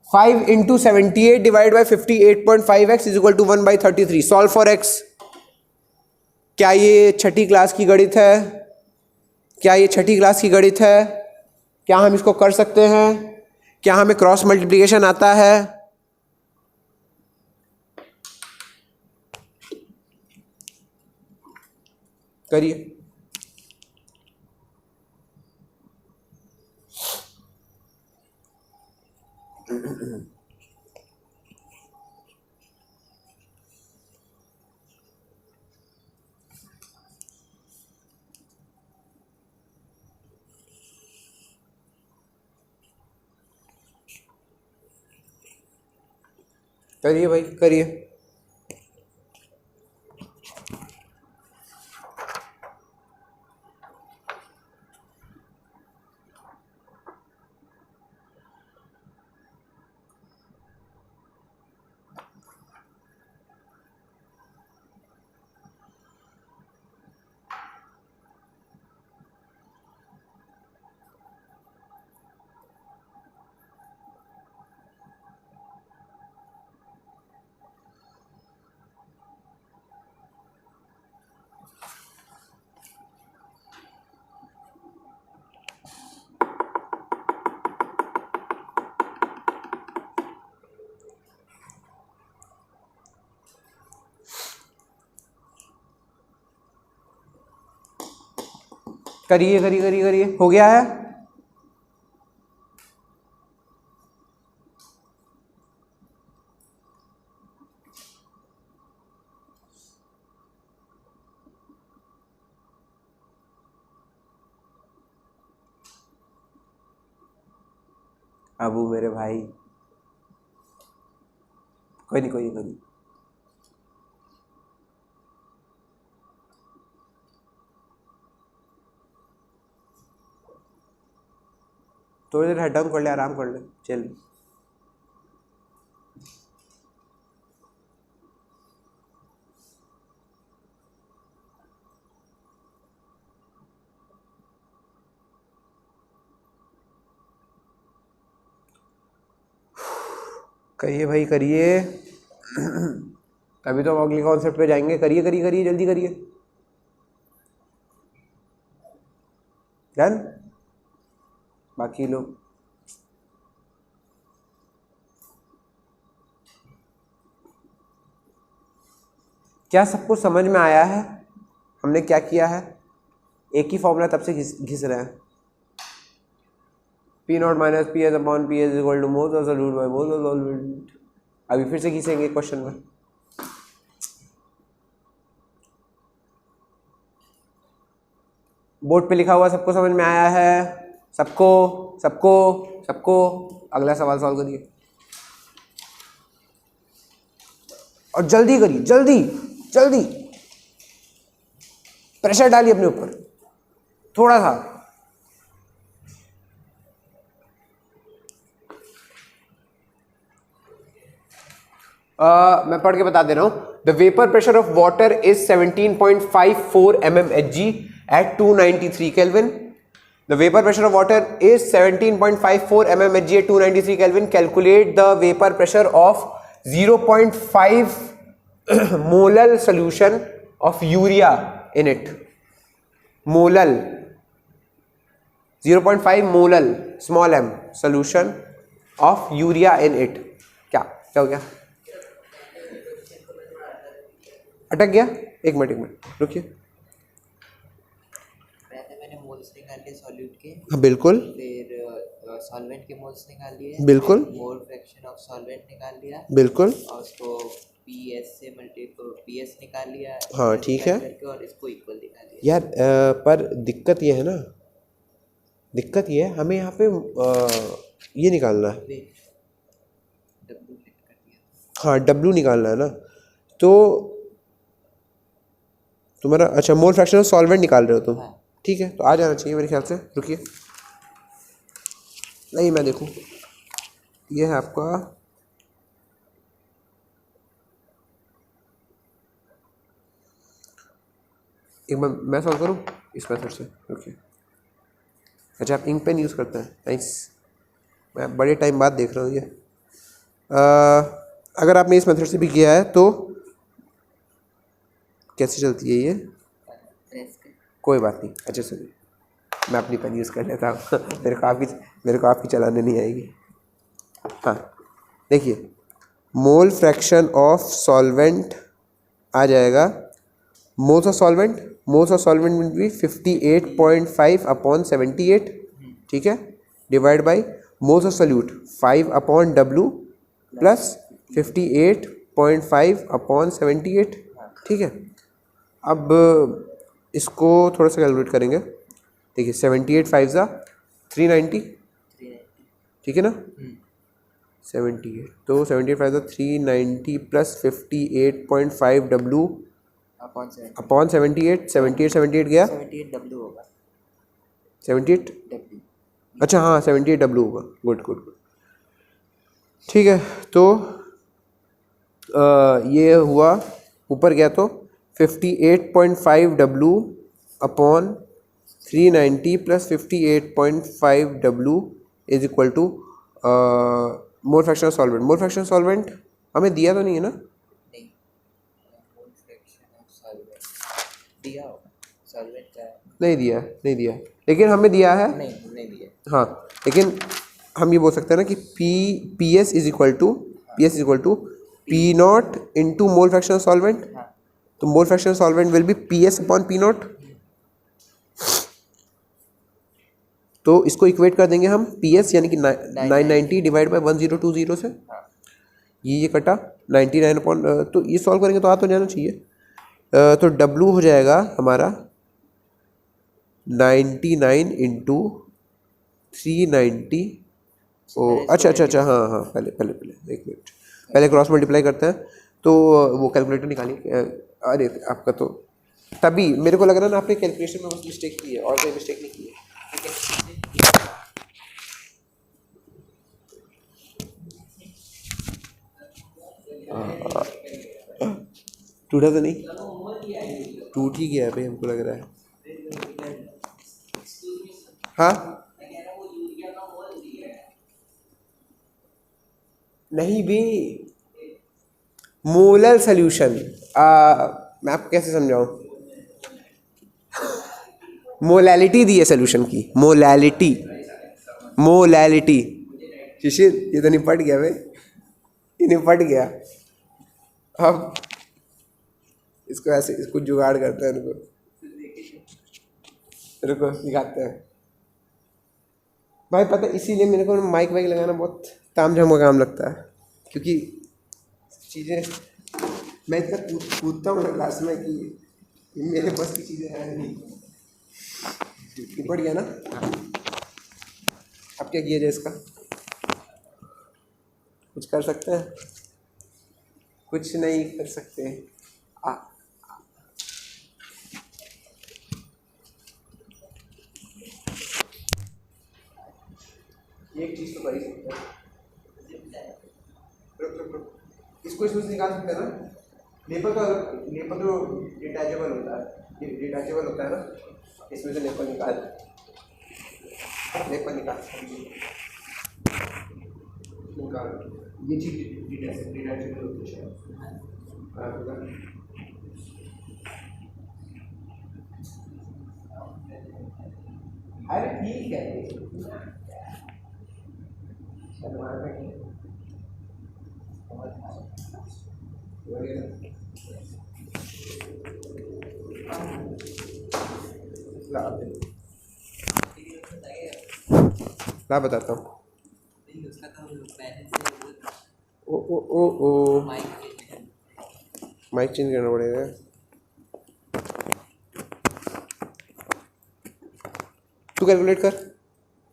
5 into 78 divide by 58.5x is equal to 1/33। Solve for x। क्या ये छठी क्लास की गणित है? क्या ये छठी क्लास की गणित है? क्या हम इसको कर सकते हैं? क्या हमें क्रॉस मल्टीप्लिकेशन आता है? करिए। करिए भाई करिए। करिए करिए करिए करिए, हो गया है। अबू मेरे भाई, कोई नहीं कोई नहीं कोई नहीं। थोड़ी देर हेड डाउन कर ले, आराम कर ले, चल। करिए भाई करिए। अभी तो हम अगले कॉन्सेप्ट पे जाएंगे। करिए करिए करिए, जल्दी करिए। डन। बाकी लोग क्या सबको समझ में आया है हमने क्या किया है? एक ही फॉर्मूला तब से घिस रहे हैं। P not minus P S upon P S equal to moles और सॉल्यूट बाय मोल्स और सॉल्वेंट। अभी फिर से घिसेंगे क्वेश्चन में। बोर्ड पे लिखा हुआ सबको समझ में आया है? सबको सबको सबको। अगला सवाल सॉल्व करिए और जल्दी करिए, जल्दी जल्दी। प्रेशर डालिए अपने ऊपर थोड़ा सा। मैं पढ़ के बता दे रहा हूं। The vapour pressure of water is 17.54 mmHg at 293 Kelvin. The vapor pressure of water is 17.54 mmHg at 293 Kelvin. Calculate the vapor pressure of 0.5 molal solution of urea in it. Molal 0.5 molal small m solution of urea in it. क्या हो गया? अटक गया? एक minute रुकिए। मैंने moles निकाल लिए सॉल्यूट के। हाँ बिल्कुल। फिर सॉल्वेंट के मोल्स निकाल लिए। बिल्कुल। मोल फ्रैक्शन ऑफ सॉल्वेंट निकाल लिया। बिल्कुल। और उसको पीएस से पीएस निकाल लिया। हाँ ठीक है। और इसको इक्वल निकाल लिया। यार पर दिक्कत ये है ना, दिक्कत ये है हमें यहाँ पे ये निकालना है। हाँ W निकालना है ना। तो तुम्हारा अच्छा मोल फ्रैक्शन ऑफ सॉल्वेंट निकाल रहे हो तुम? हाँ। ठीक है, तो आ जाना चाहिए मेरे ख्याल से। रुकिए, नहीं मैं देखूँ। ये है आपका एक बार मैं सॉल्व करूँ इस मेथड से। रुकिए। अच्छा आप इंक पेन यूज़ करते हैं? नाइस। मैं बड़े टाइम बाद देख रहा हूँ ये। अगर आपने इस मेथड से भी किया है तो कैसे चलती है ये? कोई बात नहीं। अच्छा सुनिए, मैं अपनी पेन यूज़ कर लेता हूँ। मेरे को आपकी चलाने नहीं आएगी। हाँ देखिए, मोल फ्रैक्शन ऑफ सॉल्वेंट आ जाएगा। Moles of solvent will B 58.5 upon 78, ठीक है, divide by moles of solute 5 upon W plus 58.5 upon 78, ठीक है। अब इसको थोड़ा सा कैलकुलेट करेंगे। देखिए 78 5 ज़ा 390, ठीक है ना। 78, तो 78 five 390 plus 58.5 W upon 7 upon 78, 78 गया 78 डब्ल्यू होगा 78, डब्ल्यू अच्छा हाँ 78 डब्लू होगा। गुड गुड गुड, ठीक है। तो ये हुआ, ऊपर गया तो 58.5 W upon 390 plus 58.5 W is equal to mole fraction of solvent. Mole fraction solvent हमें दिया तो नहीं है ना? नहीं, मोल फ्रैक्शन ऑफ सॉल्वेंट दिया होगा, सॉल्वेंट का नहीं दिया, नहीं दिया, लेकिन हमें दिया है। नहीं दिया। हाँ, लेकिन हम ये बोल सकते हैं ना कि P S is equal to P not into mole fraction of solvent. हाँ तो mole fraction solvent will be P S upon P nought. तो इसको इक्वेट कर देंगे हम पी एस यानी कि 990 डिवाइड बाई 1020 से। हाँ ये कटा 99 अपॉन, तो ये सॉल्व करेंगे तो आ तो जाना चाहिए। तो डब्लू हो जाएगा हमारा 99 इंटू 390। ओ अच्छा हाँ पहले एक मिनट, पहले क्रॉस मल्टीप्लाई करते हैं। तो वो कैलकुलेटर निकालिए। अरे आपका तो तभी मेरे को लग रहा है ना आपने कैलकुलेशन में बस मिस्टेक की है और कोई मिस्टेक नहीं की है। ठीक है, टूटा तो नहीं? टूट ही गया है भाई, हमको लग रहा है। हाँ नहीं भी, मोलर सोल्यूशन मैं आपको कैसे समझाऊं? मोलैलिटी दी है सोल्यूशन की, मोलैलिटी। शिशिर ये तो निपट गया भाई, ये निपट गया। अब इसको ऐसे, इसको जुगाड़ करते हैं, रुको दिखाते हैं भाई। पता है इसीलिए मेरे को माइक वाइक लगाना बहुत तामझाम का काम लगता है, क्योंकि चीज़ें मैं इतना कूदता हूँ ना क्लास में कि मेरे बस की चीज़ें हैं नहीं। निपट गया ना? अब क्या किया जाए इसका? कुछ कर सकते हैं? कुछ नहीं कर सकते। एक चीज़ तो कर ही सकते हैं, इसको इसमें से निकाल सकते हैं ना? लेपर तो डिटैचेबल होता है ना, इसमें से लेपर निकाल ये चीज़ डिटैचेबल होती है। अरे ठीक है, ला बताता हूँ। ओ माइक चेंज करना पड़ेगा। तू कैलकुलेट कर,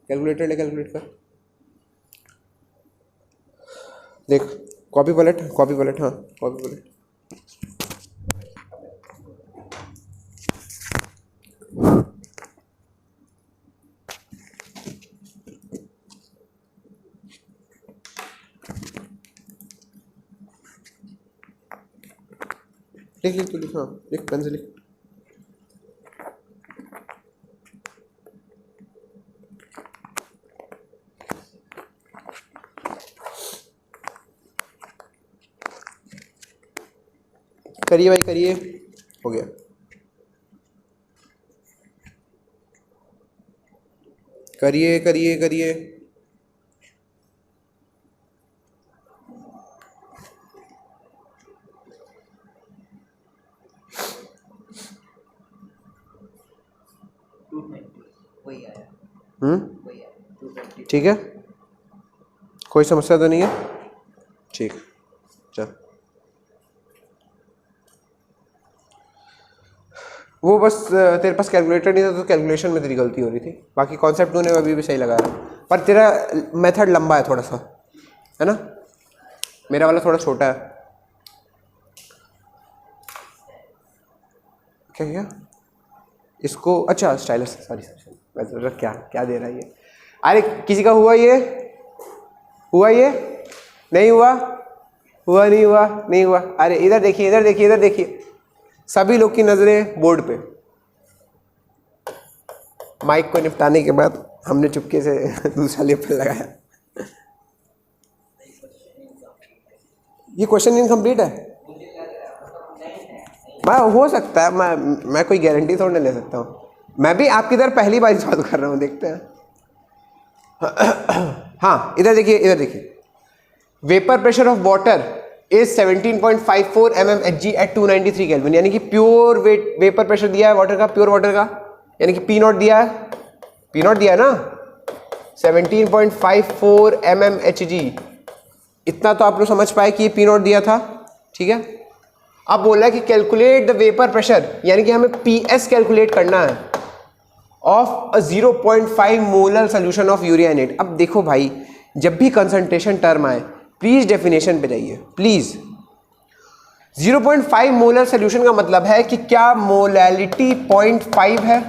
कैलकुलेट कर। देख, कॉपी पलट, हाँ कॉपी पलट। लिख तू लिख, हाँ लिख, पेन से लिख। करिए भाई करिए, हो गया। करिए। वही आया, ठीक है, कोई समस्या तो नहीं है? ठीक, चल। वो बस तेरे पास कैलकुलेटर नहीं था तो कैलकुलेशन में तेरी गलती हो रही थी, बाकी कॉन्सेप्ट तूने अभी भी सही लगाया, पर तेरा मेथड लंबा है थोड़ा सा। है ना? मेरा वाला थोड़ा छोटा है। क्या किया इसको? अच्छा स्टाइलस, सॉरी क्या क्या दे रहा है ये? अरे किसी का हुआ ये? हुआ ये? नहीं हुआ? हुआ नहीं हुआ? नहीं हुआ? अरे इधर देखिए, इधर देखिए, इधर देखिए, सभी लोग की नजरें बोर्ड पे। माइक को निपटाने के बाद हमने चुपके से दूसरा लेपल लगाया। ये क्वेश्चन इनकम्प्लीट है? मैं हो सकता है, मैं कोई गारंटी थोड़ी ना ले सकता हूँ। मैं भी आपकी तरह पहली बार सॉल्व कर रहा हूँ, देखते हैं। हाँ इधर देखिए, इधर देखिए, vapour pressure of water is 17.54 mmHg at 293 kelvin, यानी कि प्योर वेपर प्रेशर दिया है वाटर का, प्योर वाटर का, यानी कि पी नॉट दिया है, पी नॉट दिया है ना, 17.54 mmHg। इतना तो आप लोग समझ पाए कि ये पी नॉट दिया था, ठीक है। अब बोला है कि कैलकुलेट द वेपर प्रेशर, यानी कि हमें पीएस कैलकुलेट करना है of a 0.5 molar solution of urea in it. अब देखो भाई, जब भी कंसंट्रेशन टर्म आए प्लीज डेफिनेशन पे जाइए प्लीज। 0.5 मोलर सोल्यूशन का मतलब है कि क्या मोलैलिटी 0.5 है,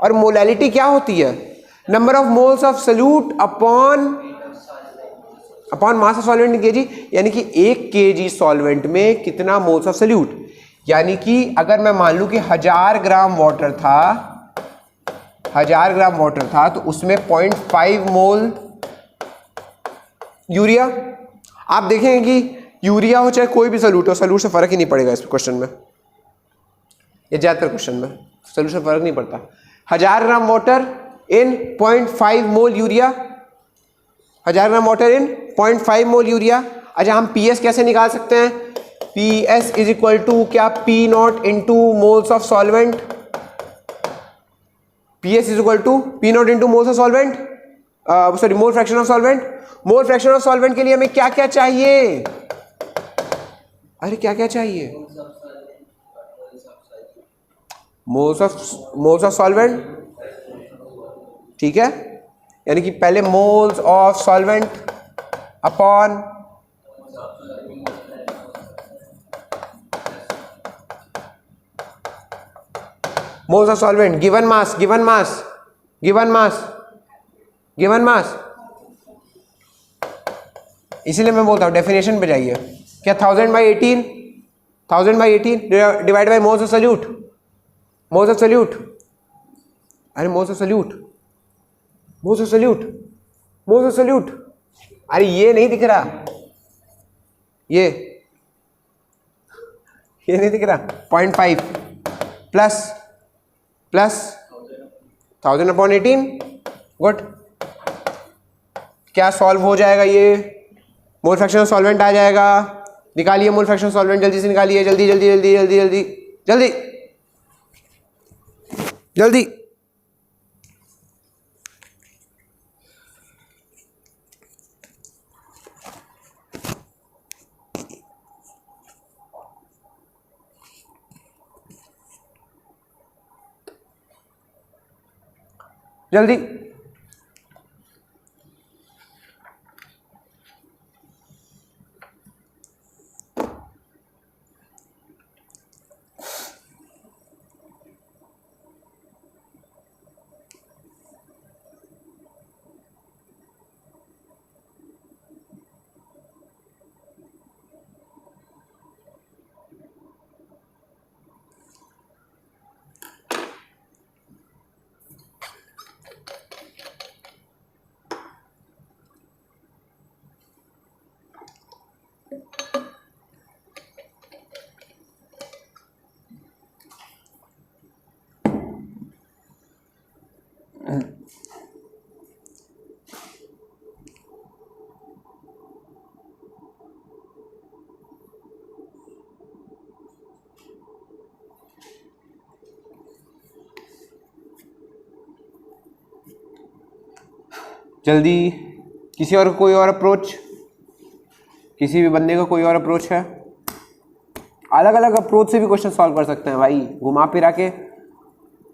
और मोलैलिटी क्या होती है? Number of moles of solute upon mass of solvent in KG, यानी कि 1 kg सॉल्वेंट में कितना मोल्स ऑफ सोल्यूट। यानी कि अगर मैं मान लूं कि 1000 ग्राम वाटर था, 1000 ग्राम वाटर था, तो उसमें 0.5 मोल यूरिया। आप देखेंगे कि यूरिया हो चाहे कोई भी सोल्यूट हो, सोल्यूट से फर्क ही नहीं पड़ेगा इस क्वेश्चन में, ये ज्यादातर क्वेश्चन में सोल्यूट से फर्क नहीं पड़ता। 1000 gram water in 0.5 mole urea, 1000 gram water in 0.5 mole urea. अच्छा हम पीएस कैसे निकाल सकते हैं? पीएस इज इक्वल टू क्या, P not into moles of solvent. PS is equal to P not into moles of solvent, sorry mole fraction of solvent. Mole fraction of solvent के लिए हमें क्या क्या चाहिए? अरे क्या क्या चाहिए? मोल्स ऑफ सॉल्वेंट, ठीक है, यानी कि पहले moles of solvent upon moles of solvent given mass, given mass, given mass, given मास। इसीलिए मैं बोलता हूं डेफिनेशन पे जाइए। क्या 1000/18, 1000/18 divide by moles of solute, moles of solute, अरे moles of solute, moles of solute, moles of solute, अरे ये नहीं दिख रहा, ये नहीं दिख रहा। 0.5 प्लस 1000/18, गुड। क्या सॉल्व हो जाएगा? ये मोल फ्रैक्शन ऑफ सॉल्वेंट आ जाएगा। निकालिए मोल फ्रैक्शन ऑफ सॉल्वेंट, जल्दी से निकालिए, जल्दी जल्दी जल्दी जल्दी जल्दी जल्दी जल्दी। जल्दी जल्दी। किसी और कोई और अप्रोच, किसी भी बंदे का कोई और अप्रोच है? अलग अलग अप्रोच से भी क्वेश्चन सॉल्व कर सकते हैं भाई, घुमा फिरा के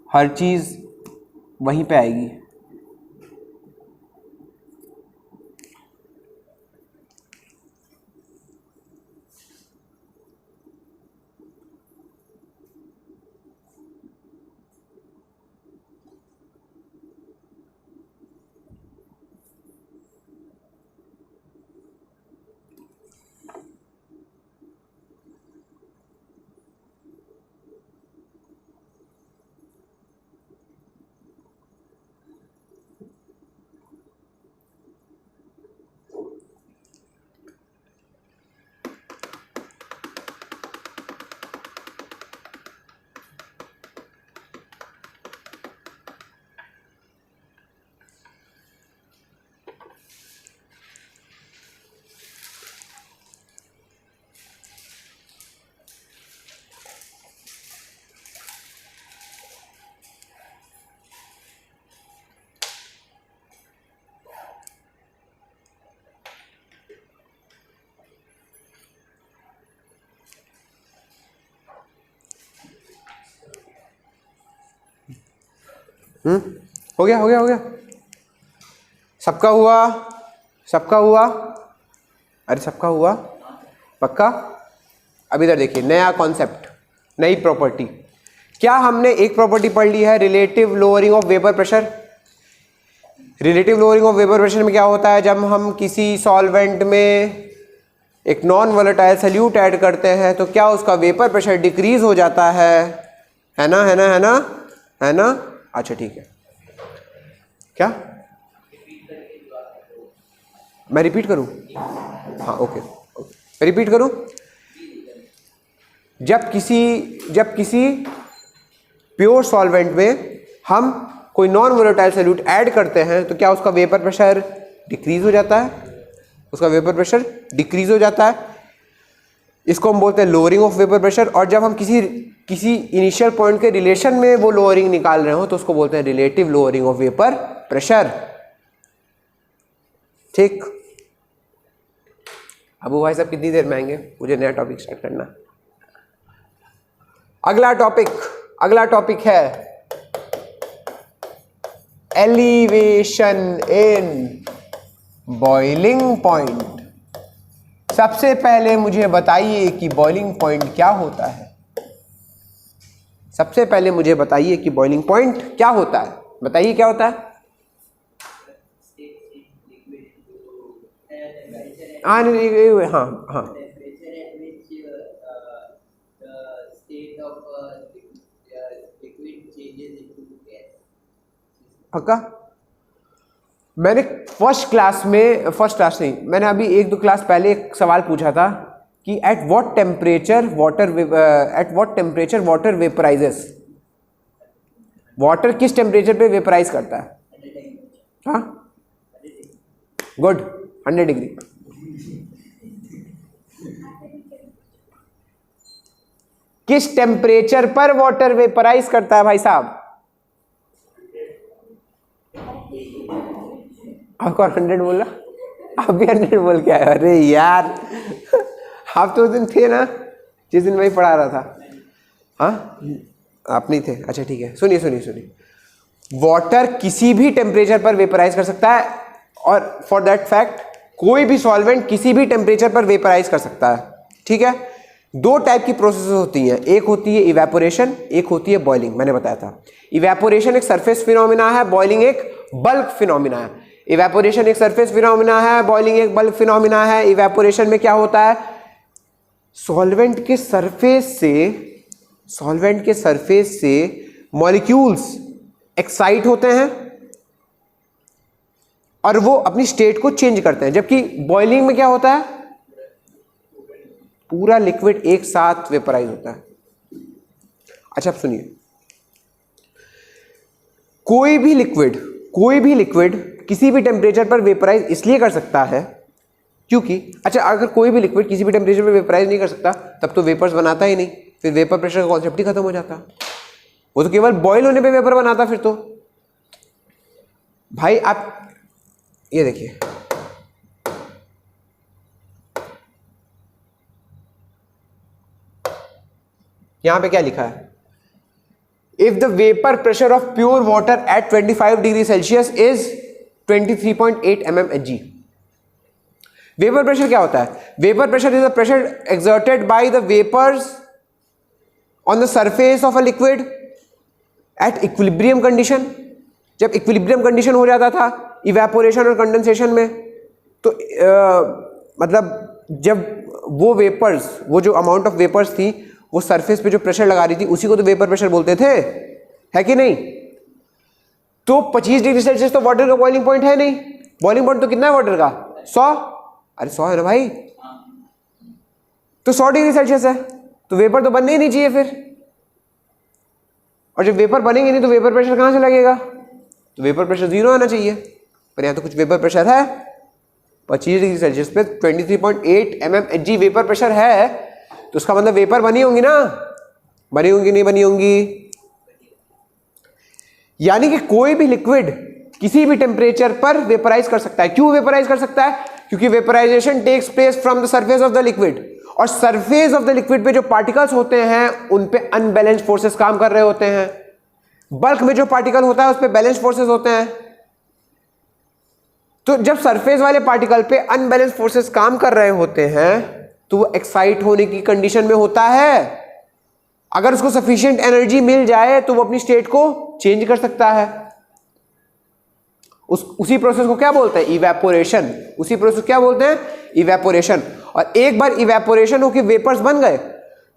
हर चीज़ वहीं पे आएगी। हो गया हो गया हो गया, सबका हुआ, सबका हुआ, अरे सबका हुआ पक्का। अब इधर देखिए, नया कॉन्सेप्ट, नई प्रॉपर्टी। क्या हमने एक प्रॉपर्टी पढ़ ली है, relative lowering of vapour pressure. Relative lowering of vapour pressure में क्या होता है, जब हम किसी सॉल्वेंट में एक नॉन वोलेटाइल सल्यूट ऐड करते हैं तो क्या उसका वेपर प्रेशर डिक्रीज हो जाता है ना, है ना, है ना, है ना। अच्छा ठीक है, क्या मैं रिपीट करूं? हाँ ओके, मैं रिपीट करूं। जब किसी प्योर सॉल्वेंट में हम कोई नॉन वोलेटाइल सॉल्यूट ऐड करते हैं तो क्या उसका वेपर प्रेशर डिक्रीज हो जाता है, उसका वेपर प्रेशर डिक्रीज हो जाता है। इसको हम बोलते हैं लोअरिंग ऑफ वेपर प्रेशर। और जब हम किसी इनिशियल पॉइंट के रिलेशन में वो लोअरिंग निकाल रहे हो तो उसको बोलते हैं relative lowering of vapour pressure. ठीक, अबू भाई साहब कितनी देर में आएंगे, मुझे नया टॉपिक स्टार्ट करना। अगला टॉपिक है एलिवेशन इन बॉइलिंग पॉइंट। सबसे पहले मुझे बताइए कि बॉइलिंग पॉइंट क्या होता है। सबसे पहले मुझे बताइए कि बॉइलिंग पॉइंट क्या होता है, बताइए क्या होता है। हाँ हाँ, पक्का। मैंने फर्स्ट क्लास नहीं, मैंने अभी 1-2 क्लास पहले एक सवाल पूछा था कि at what temperature water vaporises. Water किस टेम्परेचर पे वेपराइज करता है? हाँ गुड, 100 डिग्री। किस टेम्परेचर पर वाटर वेपराइज करता है भाई साहब? आपको 100 बोला, आप भी 100 बोल के आए। अरे यार आप तो उस दिन थे ना जिस दिन मैं पढ़ा रहा था। हाँ आप नहीं थे, अच्छा ठीक है। सुनिए, वाटर किसी भी टेम्परेचर पर वेपराइज कर सकता है, और फॉर दैट फैक्ट कोई भी सॉल्वेंट किसी भी टेम्परेचर पर वेपराइज कर सकता है। ठीक है, 2 टाइप की प्रोसेस होती हैं, एक होती है इवेपोरेशन, एक होती है बॉइलिंग। मैंने बताया था इवेपोरेशन एक सरफेस फिनोमिना है, बॉइलिंग एक बल्क फिनोमिना है। इवेपोरेशन एक सरफेस फिनोमिना है, बॉइलिंग एक बल्क फिनोमिना है। इवेपोरेशन में क्या होता है, सॉल्वेंट के सरफेस से मॉलिक्यूल्स एक्साइट होते हैं और वो अपनी स्टेट को चेंज करते हैं, जबकि बॉइलिंग में क्या होता है, पूरा लिक्विड एक साथ वेपराइज होता है। अच्छा अब सुनिए, कोई भी लिक्विड किसी भी टेम्परेचर पर वेपराइज इसलिए कर सकता है क्योंकि, अच्छा अगर कोई भी लिक्विड किसी भी टेम्परेचर पर वेपराइज नहीं कर सकता तब तो वेपर्स बनाता ही नहीं, फिर वेपर प्रेशर का कॉन्सेप्ट ही खत्म हो जाता। वो तो केवल बॉयल होने पे वेपर बनाता। फिर तो भाई आप ये देखिए, यहां पे क्या लिखा है, if the vapour pressure of pure water at 25 degree Celsius is 23.8 mmHg। Vapour pressure क्या होता है, vapour pressure is the pressure exerted by the vapours on the surface of a liquid at equilibrium condition. जब equilibrium condition हो जाता था evaporation और condensation में, तो मतलब जब वो वेपर्स, वो जो अमाउंट ऑफ वेपर्स थी वो सरफेस पे जो प्रेशर लगा रही थी उसी को तो वेपर प्रेशर बोलते थे, है कि नहीं। तो 25 डिग्री सेल्सियस तो वाटर का बॉइलिंग पॉइंट है नहीं। बॉइलिंग पॉइंट तो कितना है वाटर का, 100। अरे 100 है ना भाई, तो 100 डिग्री सेल्सियस है तो वेपर तो बनने ही नहीं चाहिए फिर। और जब वेपर बनेंगे नहीं तो वेपर प्रेशर कहां से लगेगा, तो वेपर प्रेशर 0 आना चाहिए। पर यहां तो कुछ वेपर प्रेशर है, 25 डिग्री सेल्सियस पे 23.8 mmHg वेपर प्रेशर है, तो उसका मतलब वेपर बनी होंगी ना, बनी होंगी नहीं बनी होंगी। यानी कि कोई भी लिक्विड किसी भी टेम्परेचर पर वेपराइज कर सकता है। क्यों वेपराइज कर सकता है, क्योंकि vaporisation takes place from the surface of the liquid, और सरफेस ऑफ द लिक्विड पे जो पार्टिकल्स होते हैं उन पे अनबैलेंस्ड फोर्सेस काम कर रहे होते हैं। बल्क में जो पार्टिकल होता है उस पर बैलेंस फोर्सेस होते हैं। तो जब सरफेस वाले पार्टिकल पे अनबैलेंस फोर्सेस काम कर रहे होते हैं तो वो एक्साइट होने की कंडीशन में होता है। अगर उसको सफिशिएंट एनर्जी मिल जाए तो वो अपनी स्टेट को चेंज कर सकता है। उसी प्रोसेस को क्या बोलते हैं? इवेपोरेशन। उसी प्रोसेस क्या बोलते हैं? इवेपोरेशन। और एक बार इवेपोरेशन होकर वेपर्स बन गए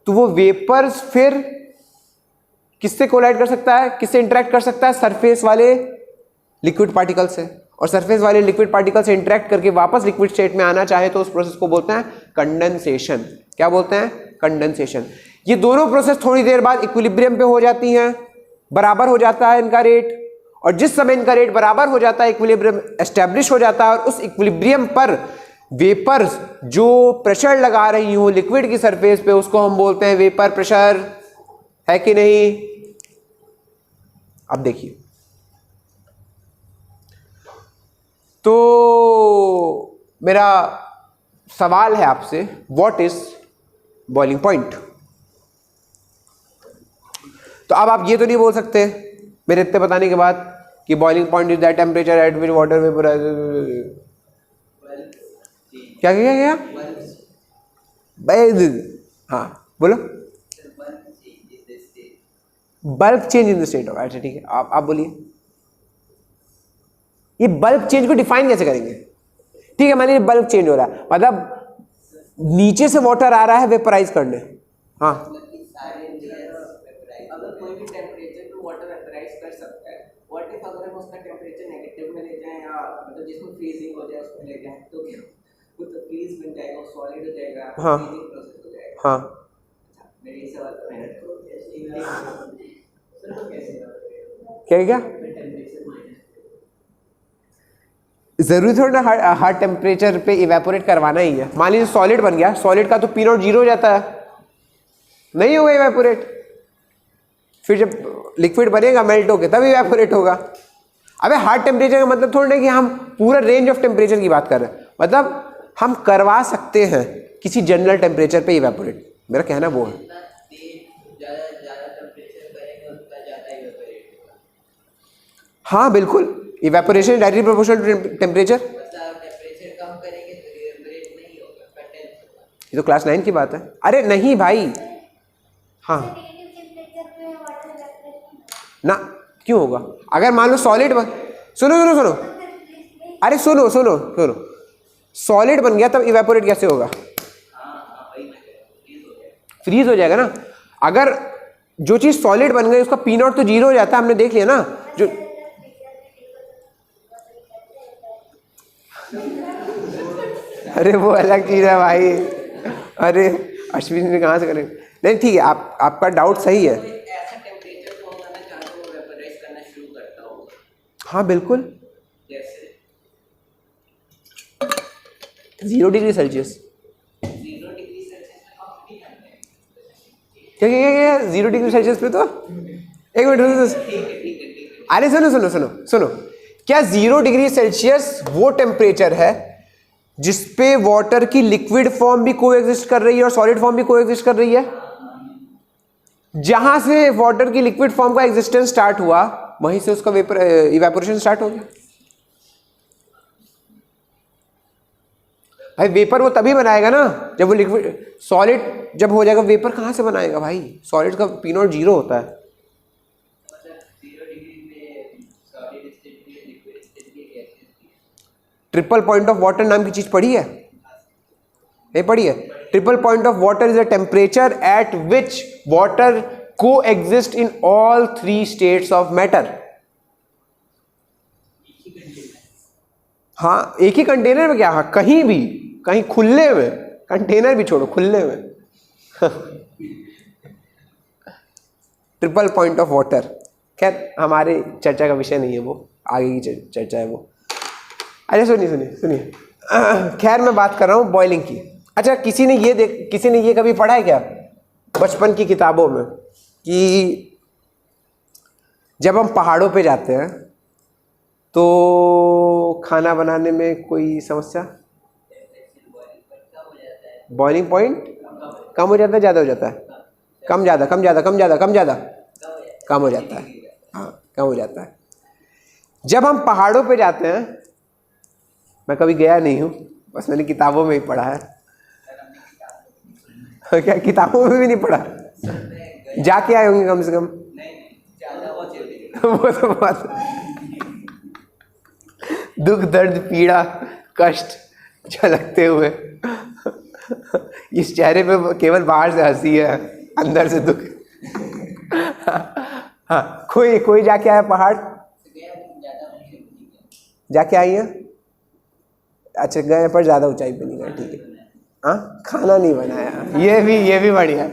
तो वो वेपर्स फिर किससे कोलाइड कर सकता है, किससे इंटरेक्ट कर सकता है? सरफेस वाले लिक्विड पार्टिकल से। और सरफेस वाले लिक्विड पार्टिकल से इंटरेक्ट करके वापस लिक्विड स्टेट में आना चाहे तो उस प्रोसेस को बोलते हैं कंडेंसेशन। क्या बोलते हैं? कंडेंसेशन। ये दोनों प्रोसेस थोड़ी देर बाद इक्विलिब्रियम पे हो जाती हैं, बराबर हो जाता है इनका रेट। और जिस समय इनका रेट बराबर हो जाता है, इक्विलिब्रियम एस्टेब्लिश हो जाता है, और उस इक्विलिब्रियम पर वेपर्स जो प्रेशर लगा रही हो लिक्विड की सरफेस पे उसको हम बोलते हैं वेपर प्रेशर। है कि नहीं? अब देखिए, तो मेरा सवाल है आपसे, व्हाट इज बॉइलिंग पॉइंट? तो अब आप ये तो नहीं बोल सकते मेरे इतने बताने के बाद कि boiling point is that temperature at which water vapour. क्या क्या क्या? हाँ बोलो। Bulk change in the state of. अच्छा ठीक है, आप बोलिए, ये बल्क चेंज को डिफाइन कैसे करेंगे? ठीक है, मान लीजिए बल्क चेंज हो रहा है, मतलब नीचे से वाटर आ रहा है वेपराइज करने। हाँ, अगर कोई भी टेम्परेचर पे वाटर वेपराइज कर सकता है, व्हाट इफ अगर हम उसका टेम्परेचर नेगेटिव में ले जाएं या मतलब जिसमें फ्रीजिंग हो जाए उसमें ले जाएं तो क्या वो तो फ्रीज बन जाएगा, सॉलिड हो जाएगा, हाँ, फ्रीजिंग प्रोसेस हो जाएगा। हाँ। मेरे ये सवाल तो मेहनत करो क्या क्या? जरूरी थोड़ा ना हाई टेम्परेचर पे इवेपोरेट करवाना ही है। मान लीजिए सॉलिड बन गया, सॉलिड का तो पी नॉट जीरो हो जाता है, नहीं होगा इवेपोरेट। फिर जब लिक्विड बनेगा मेल्ट होके तब इवेपोरेट होगा। अबे हार्ड टेम्परेचर का मतलब थोड़ा ना कि हम पूरा रेंज ऑफ टेम्परेचर की बात कर रहे हैं, मतलब हम करवा सकते हैं किसी जनरल टेम्परेचर पे इवेपोरेट। मेरा कहना वो है। हाँ बिल्कुल, evaporation directly proportional to temperature. Temperature कम करेंगे तो इवेपोरेट नहीं होगा, कंडेंस होगा। ये तो क्लास 9 की बात है। अरे नहीं भाई, हाँ ना, क्यों होगा? अगर मान लो सॉलिड बन, सुनो सुनो सुनो, अरे सुनो सुनो सुनो, सॉलिड बन गया तब इवेपोरेट कैसे होगा? फ्रीज हो जाएगा ना। अगर जो चीज सॉलिड बन गई उसका पी नॉट तो जीरो हो जाता है, हमने देख लिया ना। जो अरे वो अलग चीज है भाई। अरे अश्विन ने कहाँ से करें? नहीं ठीक है, आपका डाउट सही है। ऐसा टेम्परेचर को होगा ना जहाँ पे वो वेपराइज करना शुरू करता होगा। हाँ बिल्कुल, जैसे 0 डिग्री सेल्सियस। 0 डिग्री सेल्सियस में हम नहीं करते हैं। क्या क्या क्या? 0 डिग्री सेल्सियस पे तो एक मिनट, अरे सुनो सुनो सुनो सुनो, क्या 0 डिग्री सेल्सियस वो टेम्परेचर है जिसपे वाटर की लिक्विड फॉर्म भी कोएग्जिस्ट कर रही है और सॉलिड फॉर्म भी कोएग्जिस्ट कर रही है? जहां से वाटर की लिक्विड फॉर्म का एग्जिस्टेंस स्टार्ट हुआ वहीं से उसका इवेपोरेशन स्टार्ट हो गया। भाई वेपर वो तभी बनाएगा ना जब वो लिक्विड, सॉलिड जब हो जाएगा वेपर कहाँ से बनाएगा भाई? सॉलिड का पी नॉट जीरो होता है। ट्रिपल पॉइंट ऑफ वाटर नाम की चीज पढ़ी है? नहीं पढ़ी है? Triple point of water is a temperature at which water coexist in all 3 states of matter. हाँ, एक ही कंटेनर में क्या? हाँ, कहीं भी, कहीं खुले में, कंटेनर भी छोड़ो, खुले में। Triple point of water. खैर हमारे चर्चा का विषय नहीं है वो, आगे की चर्चा है वो। अरे सुनिए सुनिए सुनिए, खैर मैं बात कर रहा हूँ बॉइलिंग की। अच्छा, किसी ने ये कभी पढ़ा है क्या बचपन की किताबों में कि जब हम पहाड़ों पे जाते हैं तो खाना बनाने में कोई समस्या? बॉइलिंग पॉइंट कम हो जाता है, ज़्यादा हो जाता है? कम ज़्यादा कम ज़्यादा कम ज़्यादा कम ज़्यादा कम हो जाता है। हाँ कम हो जाता है। जब हम पहाड़ों पे जाते हैं, मैं कभी गया नहीं हूँ, बस मैंने किताबों में ही पढ़ा है। क्या किताबों में भी नहीं पढ़ा? जाके आए होंगे कम से कम। वो तो बात, दुख दर्द पीड़ा कष्ट झलकते हुए इस चेहरे पे केवल बाहर से हंसी है, अंदर से दुख। हाँ, कोई जाके आया पहाड़? जाके आई है? अच्छा गए पर ज़्यादा ऊंचाई पे नहीं गए, ठीक है। हाँ, खाना नहीं बनाया, ये भी बढ़िया।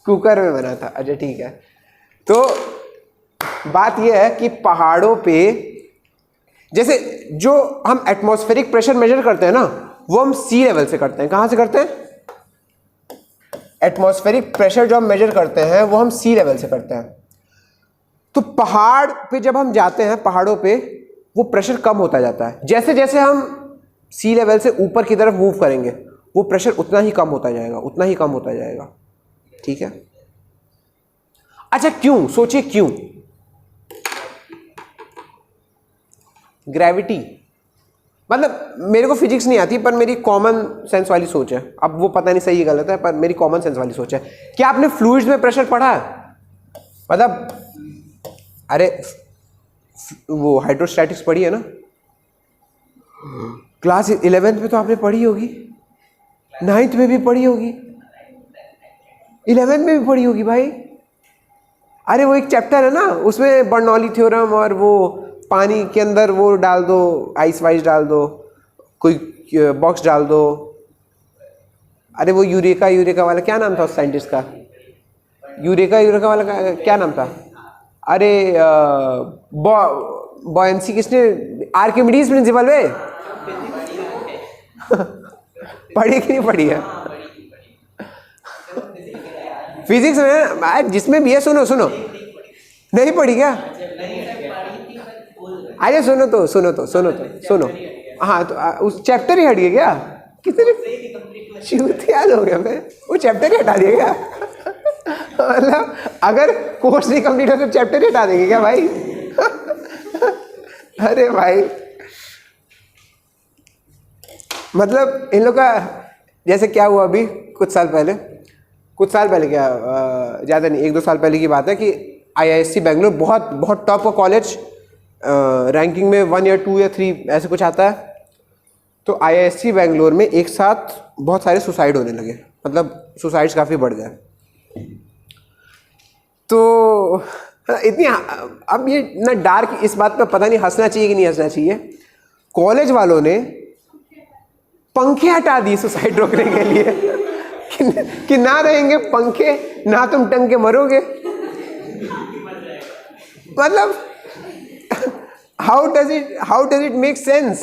कुकर में बना था, अच्छा ठीक है। तो बात यह है कि पहाड़ों पे जैसे जो हम एटमॉस्फेरिक प्रेशर मेजर करते हैं ना, वो हम सी लेवल से करते हैं। कहाँ से करते हैं? एटमॉस्फेरिक प्रेशर जो हम मेजर करते हैं वो हम सी लेवल से करते हैं। तो पहाड़ पे जब हम जाते हैं, पहाड़ों पे वो प्रेशर कम होता जाता है। जैसे जैसे हम सी लेवल से ऊपर की तरफ मूव करेंगे, वो प्रेशर उतना ही कम होता जाएगा, उतना ही कम होता जाएगा, ठीक है। अच्छा क्यों? सोचिए क्यों? ग्रेविटी, मतलब मेरे को फिजिक्स नहीं आती, पर मेरी कॉमन सेंस वाली सोच है। अब वो पता नहीं सही गलत है, पर मेरी कॉमन सेंस वाली सोच है। क्या आपने फ्लूइड्स में प्रेशर पढ़ा है? मतलब अरे वो हाइड्रोस्टैटिक्स पढ़ी है ना, क्लास 11th में तो आपने पढ़ी होगी, 9th में भी पढ़ी होगी, 11th में भी पढ़ी होगी भाई। अरे वो एक चैप्टर है ना, उसमें बर्नौली थ्योरम, और वो पानी के अंदर वो डाल दो, आइस वाइस डाल दो, कोई बॉक्स डाल दो। अरे वो यूरेका वाला क्या नाम था उस साइंटिस्ट का? यूरेका वाला का क्या नाम था? अरे बॉयंसी किसने? आर्किमिडीज प्रिंसिपल वे। पढ़ी कि नहीं पढ़ी है? फिजिक्स में जिसमें भी है, सुनो नहीं पढ़ी क्या? अरे सुनो। हाँ तो उस चैप्टर ही हट गया क्या? कितने चूतिया लोग हैं, वो चैप्टर ही हटा दिया क्या? मतलब अगर कोर्स नहीं कंप्लीट हो तो चैप्टर ही हटा देंगे क्या भाई? अरे भाई, मतलब इन लोग का जैसे क्या हुआ अभी कुछ साल पहले क्या, ज़्यादा नहीं, 1-2 साल पहले की बात है कि IISc बेंगलोर बहुत टॉप का कॉलेज, रैंकिंग में 1 या 2 या 3 ऐसे कुछ आता है। तो IISc बेंगलोर में एक साथ बहुत सारे सुसाइड होने लगे, मतलब सुसाइड्स काफ़ी बढ़ गए। तो इतनी, अब ये ना डार्क, इस बात पे पता नहीं हंसना चाहिए कि नहीं हंसना चाहिए। कॉलेज वालों ने पंखे हटा दिए सुसाइड रोकने के लिए कि ना रहेंगे पंखे ना तुम टंग के मरोगे। मतलब how does it make sense?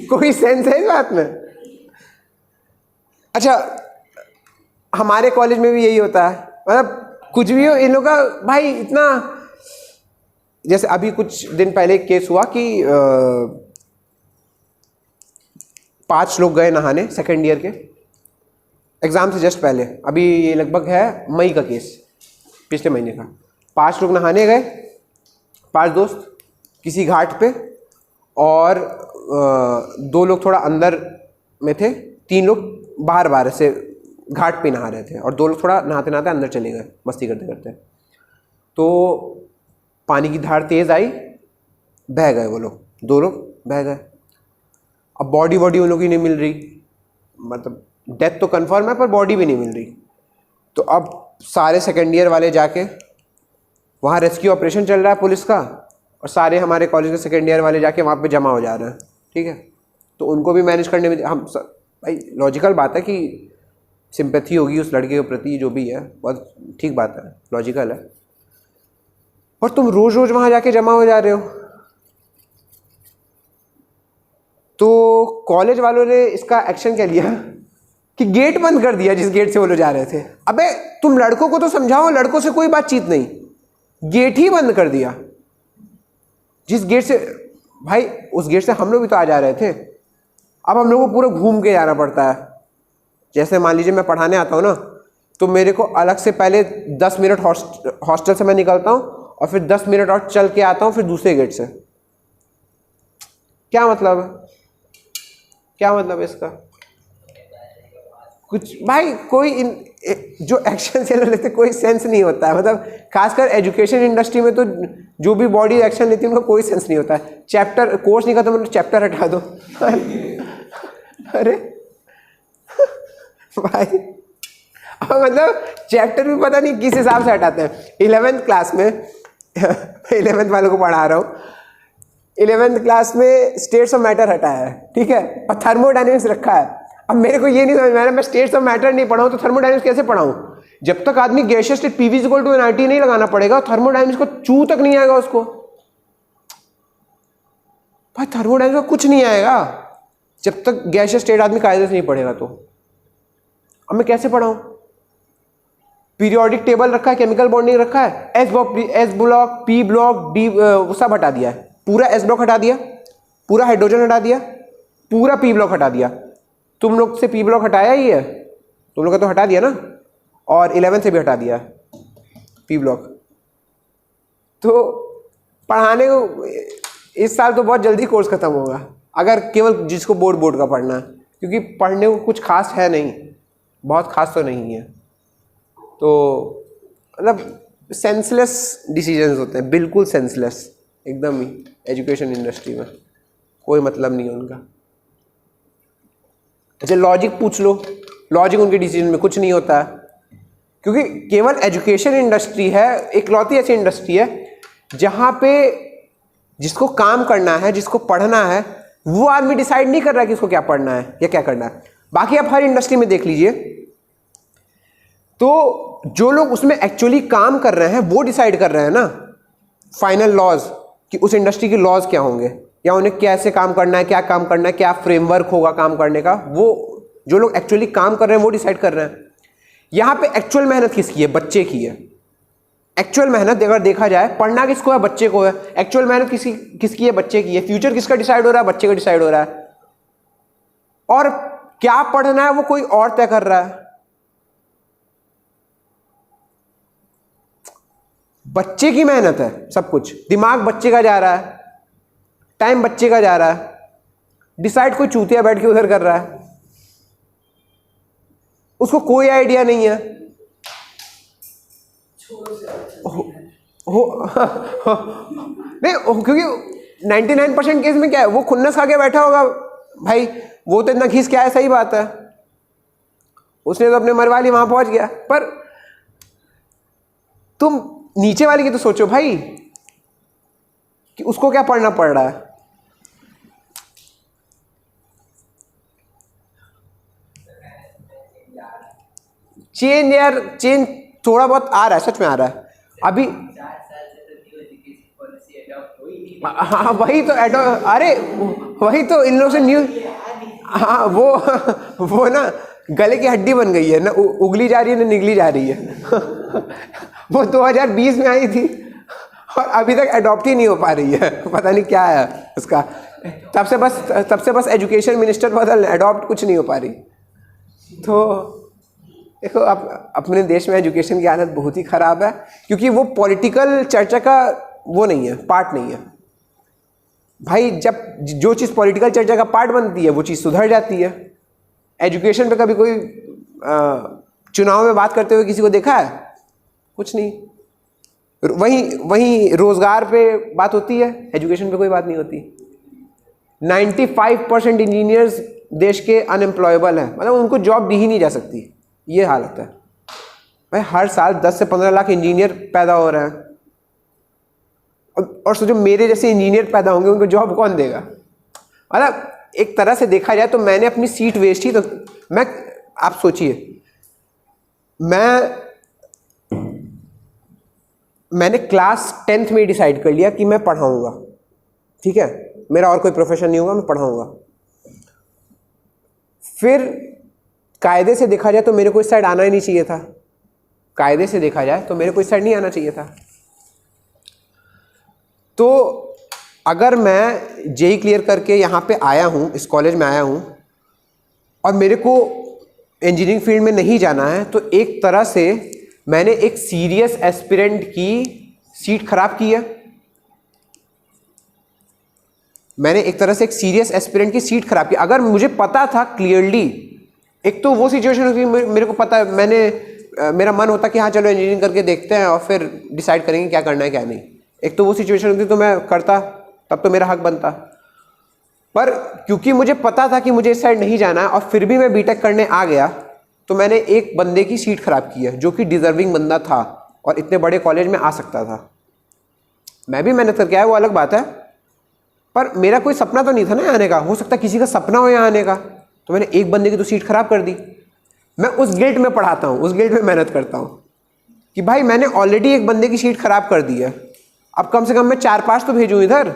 कोई सेंस है इस बात में? अच्छा हमारे कॉलेज में भी यही होता है, मतलब कुछ भी हो, इन लोगों का भाई इतना, जैसे अभी कुछ दिन पहले एक केस हुआ कि 5 लोग गए नहाने सेकेंड ईयर के, एग्जाम से जस्ट पहले, अभी ये लगभग है मई का केस, पिछले महीने का। 5 लोग नहाने गए, 5 दोस्त किसी घाट पे, और 2 लोग थोड़ा अंदर में थे, 3 लोग बाहर से घाट पे नहा रहे थे, और 2 लोग थोड़ा नहाते नहाते अंदर चले गए मस्ती करते करते। तो पानी की धार तेज़ आई, बह गए वो लोग, 2 लोग बह गए। अब बॉडी उन लोगों की नहीं मिल रही, मतलब डेथ तो कंफर्म है पर बॉडी भी नहीं मिल रही। तो अब सारे सेकेंड ईयर वाले जाके, वहाँ रेस्क्यू ऑपरेशन चल रहा है पुलिस का, और सारे हमारे कॉलेज के सेकेंड ईयर वाले जाके वहाँ पे जमा हो जा रहे हैं, ठीक है। तो उनको भी मैनेज करने में हम भाई, लॉजिकल बात है कि सिंपैथी होगी उस लड़के के प्रति, जो भी है बहुत ठीक बात है, लॉजिकल है। और तुम रोज़ वहाँ जाके जमा हो जा रहे हो। तो कॉलेज वालों ने इसका एक्शन क्या लिया कि गेट बंद कर दिया, जिस गेट से वो लोग जा रहे थे। अबे तुम लड़कों को तो समझाओ, लड़कों से कोई बातचीत नहीं, गेट ही बंद कर दिया। जिस गेट से, भाई उस गेट से हम लोग भी तो आ जा रहे थे, अब हम लोग को पूरा घूम के जाना पड़ता है। जैसे मान लीजिए मैं पढ़ाने आता हूँ ना, तो मेरे को अलग से पहले 10 मिनट हॉस्टल से मैं निकलता हूँ और फिर 10 मिनट और चल के आता हूँ फिर दूसरे गेट से। क्या मतलब है? क्या मतलब है इसका? कुछ भाई कोई जो एक्शन ले लेते कोई सेंस नहीं होता है। मतलब खासकर एजुकेशन इंडस्ट्री में तो जो भी बॉडी एक्शन लेती है उनका कोई सेंस नहीं होता है। चैप्टर कोर्स नहीं खत्म, चैप्टर हटा दो। अरे भाई मतलब चैप्टर भी पता नहीं किस हिसाब से हटाते हैं। 11th क्लास में 11th वालों को पढ़ा रहा हूँ। 11th क्लास में स्टेट्स ऑफ मैटर हटाया है, ठीक है, और थर्मोडायनेमिक्स रखा है। अब मेरे को ये नहीं समझ में आ रहा, मैं स्टेट्स ऑफ मैटर नहीं पढ़ाऊँ तो थर्मोडायनेमिक्स कैसे पढ़ाऊँ? जब तक आदमी गैसियस स्टेट PV = nRT नहीं लगाना पड़ेगा, थर्मोडायनेमिक्स को चू तक नहीं आएगा उसको। भाई थर्मोडायनेमिक्स को कुछ नहीं आएगा जब तक गैसियस स्टेट आदमी कायदे से नहीं पढ़ेगा। तो अब मैं कैसे पढ़ाऊँ? पीरियोडिक टेबल रखा है, केमिकल बॉन्डिंग रखा है, S block, P block, D वो सब हटा दिया है। पूरा S ब्लॉक हटा दिया, पूरा हाइड्रोजन हटा दिया, पूरा P ब्लॉक हटा दिया। तुम लोग से P ब्लॉक हटाया ही है, तुम लोग का तो हटा दिया ना, और 11 से भी हटा दिया P ब्लॉक। तो पढ़ाने को इस साल तो बहुत जल्दी कोर्स खत्म होगा, अगर केवल जिसको बोर्ड का पढ़ना है, क्योंकि पढ़ने को कुछ खास है नहीं, बहुत खास तो नहीं है। तो मतलब सेंसलेस डिसीजंस होते हैं, बिल्कुल सेंसलेस एकदम ही। एजुकेशन इंडस्ट्री में कोई मतलब नहीं है उनका। अच्छा लॉजिक पूछ लो, लॉजिक उनके डिसीजन में कुछ नहीं होता है, क्योंकि केवल एजुकेशन इंडस्ट्री है इकलौती ऐसी इंडस्ट्री है जहाँ पे जिसको काम करना है, जिसको पढ़ना है, वो आदमी डिसाइड नहीं कर रहा है कि इसको क्या पढ़ना है या क्या करना है। बाकी आप हर इंडस्ट्री में देख लीजिए, तो जो लोग उसमें एक्चुअली काम कर रहे हैं वो डिसाइड कर रहे हैं ना फाइनल लॉज, कि उस इंडस्ट्री के लॉज क्या होंगे या उन्हें कैसे काम करना है, क्या काम करना है, क्या फ्रेमवर्क होगा काम करने का। वो जो लोग एक्चुअली काम कर रहे हैं वो डिसाइड कर रहे हैं। यहाँ पे एक्चुअल मेहनत किसकी है? बच्चे की है। एक्चुअल मेहनत अगर देखा जाए, पढ़ना किसको है? बच्चे को है। एक्चुअल मेहनत किसकी है? बच्चे की है। फ्यूचर किसका डिसाइड हो रहा है? बच्चे का डिसाइड हो रहा है। और क्या पढ़ना है वो कोई और तय कर रहा है। बच्चे की मेहनत है सब कुछ, दिमाग बच्चे का जा रहा है, टाइम बच्चे का जा रहा है, डिसाइड कोई चूतिया बैठ के उधर कर रहा है, उसको कोई आइडिया नहीं है। नहीं, क्योंकि 99% केस में क्या है, वो खुन्नस खा के बैठा होगा भाई, वो तो इतना घिस के आया, सही बात है, उसने तो अपने मरवाली वहां पहुंच गया। पर तुम नीचे वाले की तो सोचो भाई कि उसको क्या पढ़ना पड़ रहा है। चेंज यार, चेंज थोड़ा बहुत आ रहा है, सच में आ रहा है अभी। हाँ वही तो अरे वही तो इन लोगों से न्यू, हाँ वो ना गले की हड्डी बन गई है ना, उगली जा रही है ना निगली जा रही है। वो 2020 में आई थी और अभी तक अडॉप्ट ही नहीं हो पा रही है, पता नहीं क्या है उसका। तब से बस एजुकेशन मिनिस्टर बदल, अडॉप्ट कुछ नहीं हो पा रही। तो देखो अपने देश में एजुकेशन की हालत बहुत ही ख़राब है, क्योंकि वो पॉलिटिकल चर्चा का वो नहीं है, पार्ट नहीं है भाई। जब जो चीज़ पॉलिटिकल चर्चा का पार्ट बनती है वो चीज़ सुधर जाती है। एजुकेशन पे कभी कोई चुनाव में बात करते हुए किसी को देखा है? कुछ नहीं। वहीं रोजगार पे बात होती है, एजुकेशन पे कोई बात नहीं होती। 95% इंजीनियर्स देश के अनएम्प्लॉयबल हैं, मतलब उनको जॉब दी ही नहीं जा सकती, ये हालत है भाई। हर साल 10 से 15 लाख इंजीनियर पैदा हो रहे हैं, और सोचो मेरे जैसे इंजीनियर पैदा होंगे, उनको जॉब कौन देगा? मतलब एक तरह से देखा जाए तो मैंने अपनी सीट वेस्ट ही तो आप सोचिए, मैंने क्लास 10th में डिसाइड कर लिया कि मैं पढ़ाऊंगा, ठीक है, मेरा और कोई प्रोफेशन नहीं होगा, मैं पढ़ाऊंगा। फिर कायदे से देखा जाए तो मेरे को इस साइड आना ही नहीं चाहिए था। कायदे से देखा जाए तो मेरे को इस साइड नहीं आना चाहिए था। तो अगर मैं जेई क्लियर करके यहाँ पे आया हूँ, इस कॉलेज में आया हूँ, और मेरे को इंजीनियरिंग फील्ड में नहीं जाना है, तो एक तरह से मैंने एक सीरियस एस्पिरेंट की सीट खराब की है। मैंने एक तरह से एक सीरियस एस्पिरेंट की सीट खराब की। अगर मुझे पता था क्लियरली, एक तो वो सिचुएशन होती, मेरे को पता है, मेरा मन होता कि हाँ चलो इंजीनियरिंग करके देखते हैं और फिर डिसाइड करेंगे क्या करना है क्या नहीं। एक तो वो सिचुएशन होती तो मैं करता, तब तो मेरा हक बनता। पर क्योंकि मुझे पता था कि मुझे इस साइड नहीं जाना है और फिर भी मैं बीटेक करने आ गया, तो मैंने एक बंदे की सीट खराब की है जो कि डिजर्विंग बंदा था और इतने बड़े कॉलेज में आ सकता था। मैं भी मेहनत करके आया, वो अलग बात है, पर मेरा कोई सपना तो नहीं था ना आने का। हो सकता है किसी का सपना हो यहाँ आने का, तो मैंने एक बंदे की तो सीट खराब कर दी। मैं उस गिल्ट में पढ़ाता हूँ, उस गिल्ट में मेहनत करता हूँ कि भाई मैंने ऑलरेडी एक बंदे की सीट खराब कर दी है, अब कम से कम मैं 4-5 तो भेजूँ इधर।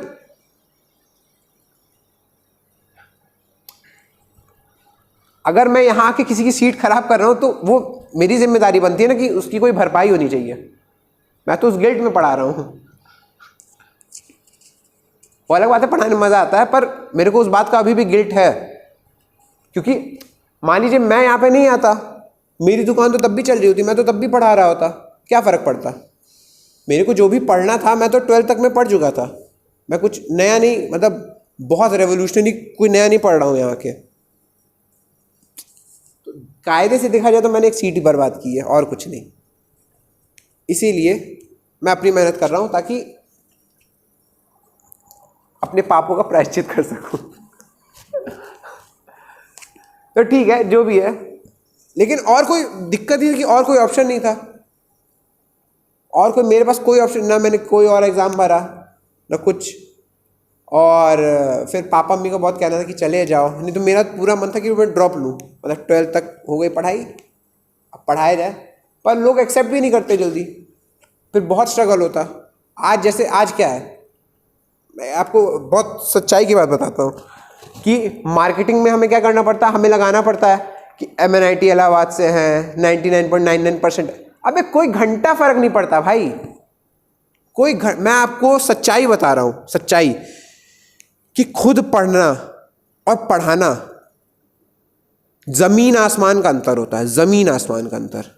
अगर मैं यहाँ आके किसी की सीट खराब कर रहा हूँ तो वो मेरी जिम्मेदारी बनती है ना कि उसकी कोई भरपाई होनी चाहिए। मैं तो उस गिल्ट में पढ़ा रहा हूँ। वो अलग बात है, पढ़ाने में मज़ा आता है, पर मेरे को उस बात का अभी भी गिल्ट है। क्योंकि मान लीजिए मैं यहाँ पे नहीं आता, मेरी दुकान तो तब भी चल रही होती, मैं तो तब भी पढ़ा रहा होता, क्या फ़र्क पड़ता। मेरे को जो भी पढ़ना था मैं तो 12th तक में पढ़ चुका था। मैं कुछ नया नहीं, मतलब बहुत रेवोल्यूशनरी कोई नया नहीं पढ़ रहा हूँ यहाँ के। तो कायदे से देखा जाए तो मैंने एक सीट ही बर्बाद की है और कुछ नहीं। इसीलिए मैं अपनी मेहनत कर रहा हूँ ताकि अपने पापों का प्रायश्चित कर सकूं। तो ठीक है जो भी है, लेकिन और कोई दिक्कत ही थी कि और कोई ऑप्शन नहीं था, और कोई मेरे पास कोई ऑप्शन ना, मैंने कोई और एग्ज़ाम भरा ना कुछ। और फिर पापा मम्मी का बहुत कहना था कि चले जाओ, नहीं तो मेरा पूरा मन था कि मैं ड्रॉप लूँ, मतलब 12th तक हो गई पढ़ाई, अब पढ़ाया जाए। पर लोग एक्सेप्ट भी नहीं करते जल्दी, फिर बहुत स्ट्रगल होता। आज जैसे आज क्या है, मैं आपको बहुत सच्चाई की बात बताता हूँ कि मार्केटिंग में हमें क्या करना पड़ता है, हमें लगाना पड़ता है कि MNIT इलाहाबाद से हैं, 99.99%। अबे कोई घंटा फ़र्क नहीं पड़ता भाई, मैं आपको सच्चाई बता रहा हूँ, सच्चाई कि खुद पढ़ना और पढ़ाना ज़मीन आसमान का अंतर होता है, ज़मीन आसमान का अंतर।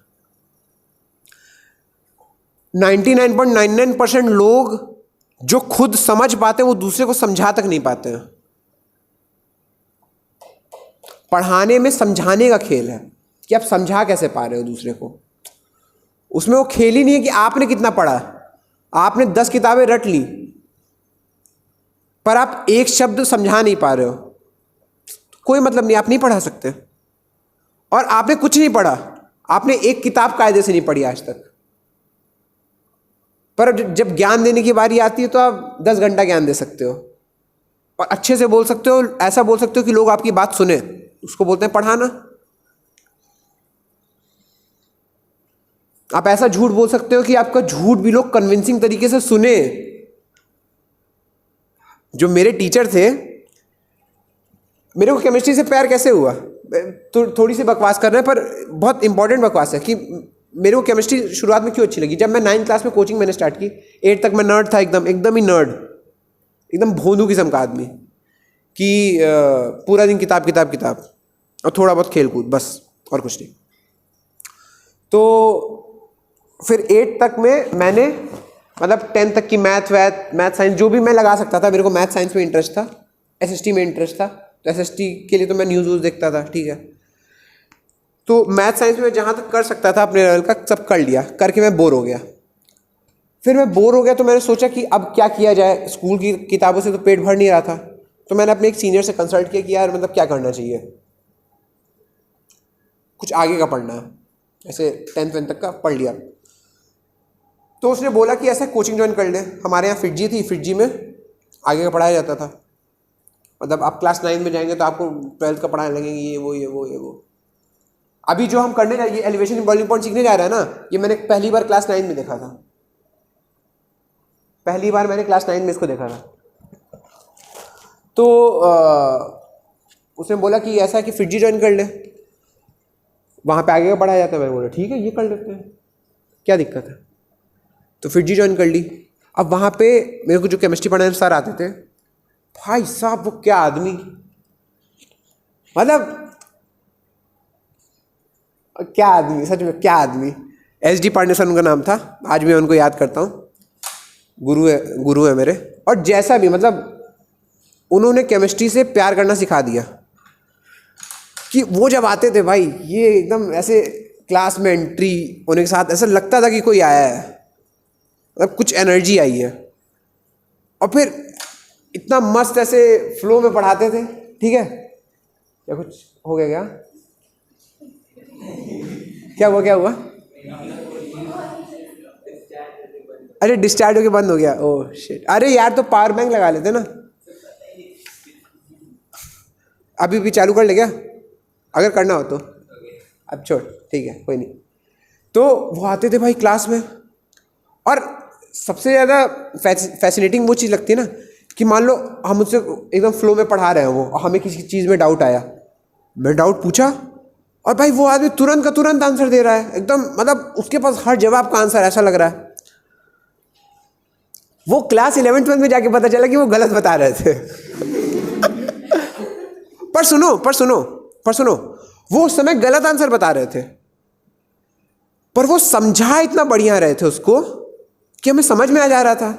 99.99% लोग जो खुद समझ पाते हैं वो दूसरे को समझा तक नहीं पाते हैं। पढ़ाने में समझाने का खेल है कि आप समझा कैसे पा रहे हो दूसरे को। उसमें वो खेल ही नहीं है कि आपने कितना पढ़ा। आपने 10 किताबें रट ली पर आप एक शब्द समझा नहीं पा रहे हो, कोई मतलब नहीं, आप नहीं पढ़ा सकते। और आपने कुछ नहीं पढ़ा, आपने एक किताब कायदे से नहीं पढ़ी आज तक, पर जब ज्ञान देने की बारी आती है तो आप 10 घंटा ज्ञान दे सकते हो और अच्छे से बोल सकते हो, ऐसा बोल सकते हो कि लोग आपकी बात सुने। उसको बोलते हैं पढ़ाना। आप ऐसा झूठ बोल सकते हो कि आपका झूठ भी लोग कन्विंसिंग तरीके से सुने। जो मेरे टीचर थे, मेरे को केमिस्ट्री से प्यार कैसे हुआ, थोड़ी सी बकवास कर रहे हैं पर बहुत इंपॉर्टेंट बकवास है कि मेरे को केमिस्ट्री शुरुआत में क्यों अच्छी लगी। जब मैं 9th क्लास में कोचिंग मैंने स्टार्ट की, 8 तक मैं नर्ड था, एकदम ही नर्ड, एकदम भोंदू किस्म का आदमी कि पूरा दिन किताब किताब किताब और थोड़ा बहुत खेल कूद, बस और कुछ नहीं। तो फिर 8 तक में मैंने, मतलब 10th तक की मैथ साइंस जो भी मैं लगा सकता था, मेरे को मैथ साइंस में इंटरेस्ट था, SST में इंटरेस्ट था, तो SST के लिए तो मैं न्यूज़ देखता था, ठीक है। तो मैथ साइंस में जहाँ तक कर सकता था अपने लेवल का सब कर लिया, करके मैं बोर हो गया। फिर मैं बोर हो गया तो मैंने सोचा कि अब क्या किया जाए, स्कूल की किताबों से तो पेट भर नहीं रहा था। तो मैंने अपने एक सीनियर से कंसल्ट किया कि यार मतलब क्या करना चाहिए, कुछ आगे का पढ़ना है, ऐसे 10th तक का पढ़ लिया। तो उसने बोला कि ऐसा कोचिंग ज्वाइन कर ले। हमारे यहाँ फिटजी थी, फिटजी में आगे का पढ़ाया जाता था, मतलब आप क्लास 9 में जाएंगे तो आपको 12th का पढ़ाने लगेंगे, ये वो। अभी जो हम करने जाए, ये एलिवेशन इन बॉइलिंग पॉइंट सीखने जा रहा है ना, ये मैंने पहली बार क्लास 9 में देखा था, पहली बार मैंने क्लास 9 में इसको देखा था। तो उसने बोला कि ऐसा कि फिटजी ज्वाइन कर ले, वहाँ पे आगे का पढ़ाया जाता है। मैंने बोला ठीक है ये कर लेते हैं, क्या दिक्कत है। तो फिटजी ज्वाइन कर ली। अब वहाँ पे मेरे को जो केमिस्ट्री पढ़ाने सर आते थे, भाई साहब वो क्या आदमी, मतलब क्या आदमी, सच में क्या आदमी। SD पांडेसन उनका नाम था, आज मैं उनको याद करता हूँ, गुरु है मेरे। और जैसा भी मतलब उन्होंने केमिस्ट्री से प्यार करना सिखा दिया कि वो जब आते थे भाई, ये एकदम ऐसे क्लास में एंट्री होने के साथ ऐसा लगता था कि कोई आया है, मतलब कुछ एनर्जी आई है। और फिर इतना मस्त ऐसे फ्लो में पढ़ाते थे। ठीक है, क्या कुछ हो गया क्या? क्या हुआ? अरे डिस्चार्ज होके बंद हो गया, ओह शिट। अरे यार तो पावर बैंक लगा लेते ना, अभी भी चालू कर ले क्या, अगर करना हो तो। अब छोड़, ठीक है कोई नहीं। तो वो आते थे भाई क्लास में, और सबसे ज़्यादा फैसिनेटिंग वो चीज़ लगती है ना कि मान लो हम उससे एकदम फ्लो में पढ़ा रहे हैं वो, और हमें किसी चीज़ में डाउट आया, मैं डाउट पूछा और भाई वो आदमी तुरंत का तुरंत आंसर दे रहा है एकदम, मतलब उसके पास हर जवाब का आंसर, ऐसा लग रहा है। वो क्लास 11th में जाके पता चला कि वो गलत बता रहे थे। पर सुनो, वो उस समय गलत आंसर बता रहे थे, पर वो समझा इतना बढ़िया रहे थे उसको कि हमें समझ में आ जा रहा था।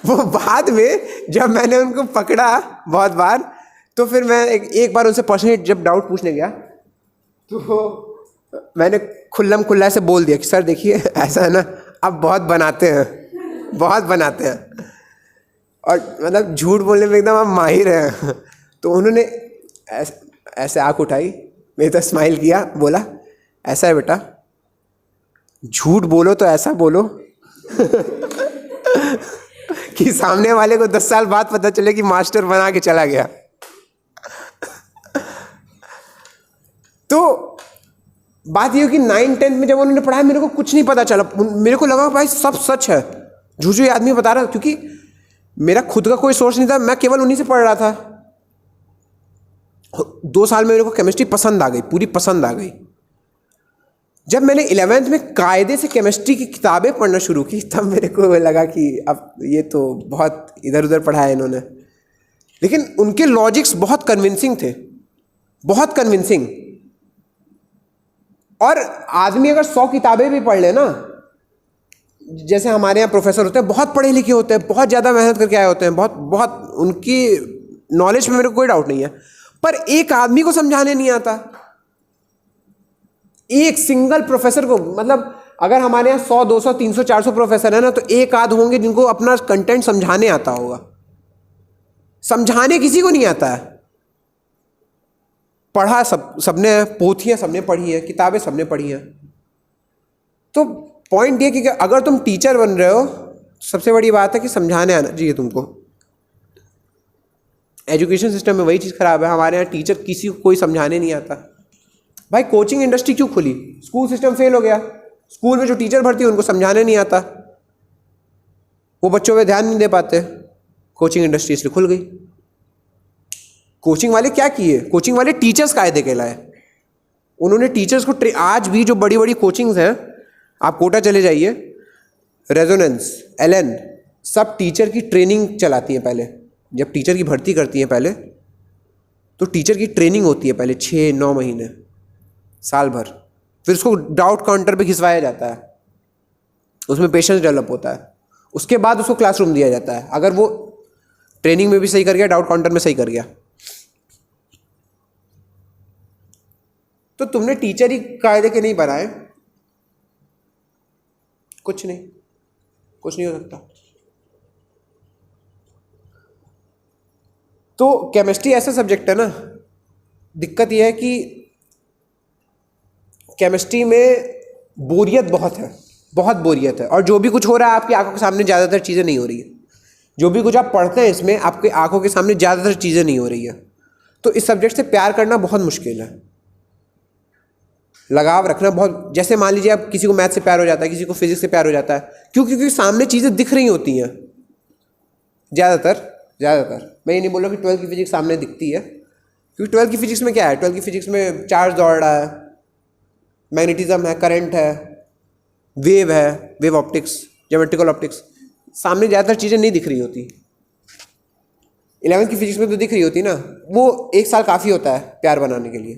वो बाद में जब मैंने उनको पकड़ा बहुत बार, तो फिर मैं एक बार उनसे पर्सनली जब डाउट पूछने गया, तो मैंने खुल्लम खुल्ला से बोल दिया कि सर देखिए ऐसा है ना, आप बहुत बनाते हैं, और मतलब झूठ बोलने में एकदम आप माहिर हैं। तो उन्होंने ऐसे आँख उठाई, मेरी तो स्माइल किया, बोला ऐसा है बेटा, झूठ बोलो तो ऐसा बोलो कि सामने वाले को 10 साल बाद पता चले कि मास्टर बना के चला गया। तो बात ये कि 9th-10th में जब उन्होंने पढ़ाया, मेरे को कुछ नहीं पता चला, मेरे को लगा भाई सब सच है, झूठ ये आदमी बता रहा, क्योंकि मेरा खुद का कोई सोर्स नहीं था, मैं केवल उन्हीं से पढ़ रहा था। 2 साल में मेरे को केमिस्ट्री पसंद आ गई, पूरी पसंद आ गई। जब मैंने 11th में कायदे से केमिस्ट्री की किताबें पढ़ना शुरू की, तब मेरे को लगा कि अब ये तो बहुत इधर उधर पढ़ाया इन्होंने, लेकिन उनके लॉजिक्स बहुत कन्विंसिंग थे, बहुत कन्विंसिंग। और आदमी अगर 100 किताबें भी पढ़ ले ना, जैसे हमारे यहाँ प्रोफेसर होते हैं, बहुत पढ़े लिखे होते हैं, बहुत ज़्यादा मेहनत करके आए होते हैं, बहुत उनकी नॉलेज में मेरे को कोई डाउट नहीं है, पर एक आदमी को समझाने नहीं आता। एक सिंगल प्रोफेसर को, मतलब अगर हमारे यहाँ 100, 200, 300, 400 प्रोफेसर है ना, तो एक आध होंगे जिनको अपना कंटेंट समझाने आता होगा। समझाने किसी को नहीं आता है। पढ़ा सबने, पोथियाँ सबने पढ़ी है, किताबें सबने पढ़ी हैं। तो पॉइंट ये कि अगर तुम टीचर बन रहे हो, सबसे बड़ी बात है कि समझाने आना चाहिए तुमको। एजुकेशन सिस्टम में वही चीज़ खराब है, हमारे यहाँ टीचर किसी को कोई समझाने नहीं आता। भाई कोचिंग इंडस्ट्री क्यों खुली? स्कूल सिस्टम फेल हो गया, स्कूल में जो टीचर भर्ती है उनको समझाने नहीं आता, वो बच्चों पे ध्यान नहीं दे पाते, कोचिंग इंडस्ट्री इसलिए खुल गई। कोचिंग वाले क्या किए? कोचिंग वाले टीचर्स कायदे के लाए। उन्होंने टीचर्स को आज भी जो बड़ी बड़ी कोचिंग्स हैं, आप कोटा चले जाइए, रेजोनेंस, एलन, सब टीचर की ट्रेनिंग चलाती हैं। पहले जब टीचर की भर्ती करती हैं पहले, तो टीचर की ट्रेनिंग होती है पहले 6-9 महीने, साल भर, फिर उसको डाउट काउंटर पे खिंचवाया जाता है, उसमें पेशेंस डेवलप होता है, उसके बाद उसको क्लासरूम दिया जाता है। अगर वो ट्रेनिंग में भी सही कर गया, डाउट काउंटर में सही कर गया, तो तुमने टीचर ही कायदे के नहीं बनाए, कुछ नहीं हो सकता। तो केमिस्ट्री ऐसा सब्जेक्ट है ना, दिक्कत यह है कि केमिस्ट्री में बोरियत बहुत है, बहुत बोरियत है। और जो भी कुछ हो रहा है आपकी आंखों के सामने ज़्यादातर चीज़ें नहीं हो रही है, जो भी कुछ आप पढ़ते हैं इसमें आपकी आंखों के सामने ज़्यादातर चीज़ें नहीं हो रही है। तो इस सब्जेक्ट से प्यार करना बहुत मुश्किल है, लगाव रखना बहुत। जैसे मान लीजिए आप किसी को मैथ से प्यार हो जाता है, किसी को फिजिक्स से प्यार हो जाता है, क्यों? क्योंकि सामने चीज़ें दिख रही होती हैं ज़्यादातर। मैं ये नहीं बोल रहा कि 12th की फिजिक्स सामने दिखती है, क्योंकि 12th की फिजिक्स में क्या है? 12th की फिजिक्स में चार्ज दौड़ रहा है, मैग्नेटिज्म है, करंट है, वेव ऑप्टिक्स, ज्योमेट्रिकल ऑप्टिक्स, सामने ज़्यादातर चीज़ें नहीं दिख रही होती। 11वीं की फिजिक्स में तो दिख रही होती ना, वो 1 साल काफ़ी होता है प्यार बनाने के लिए।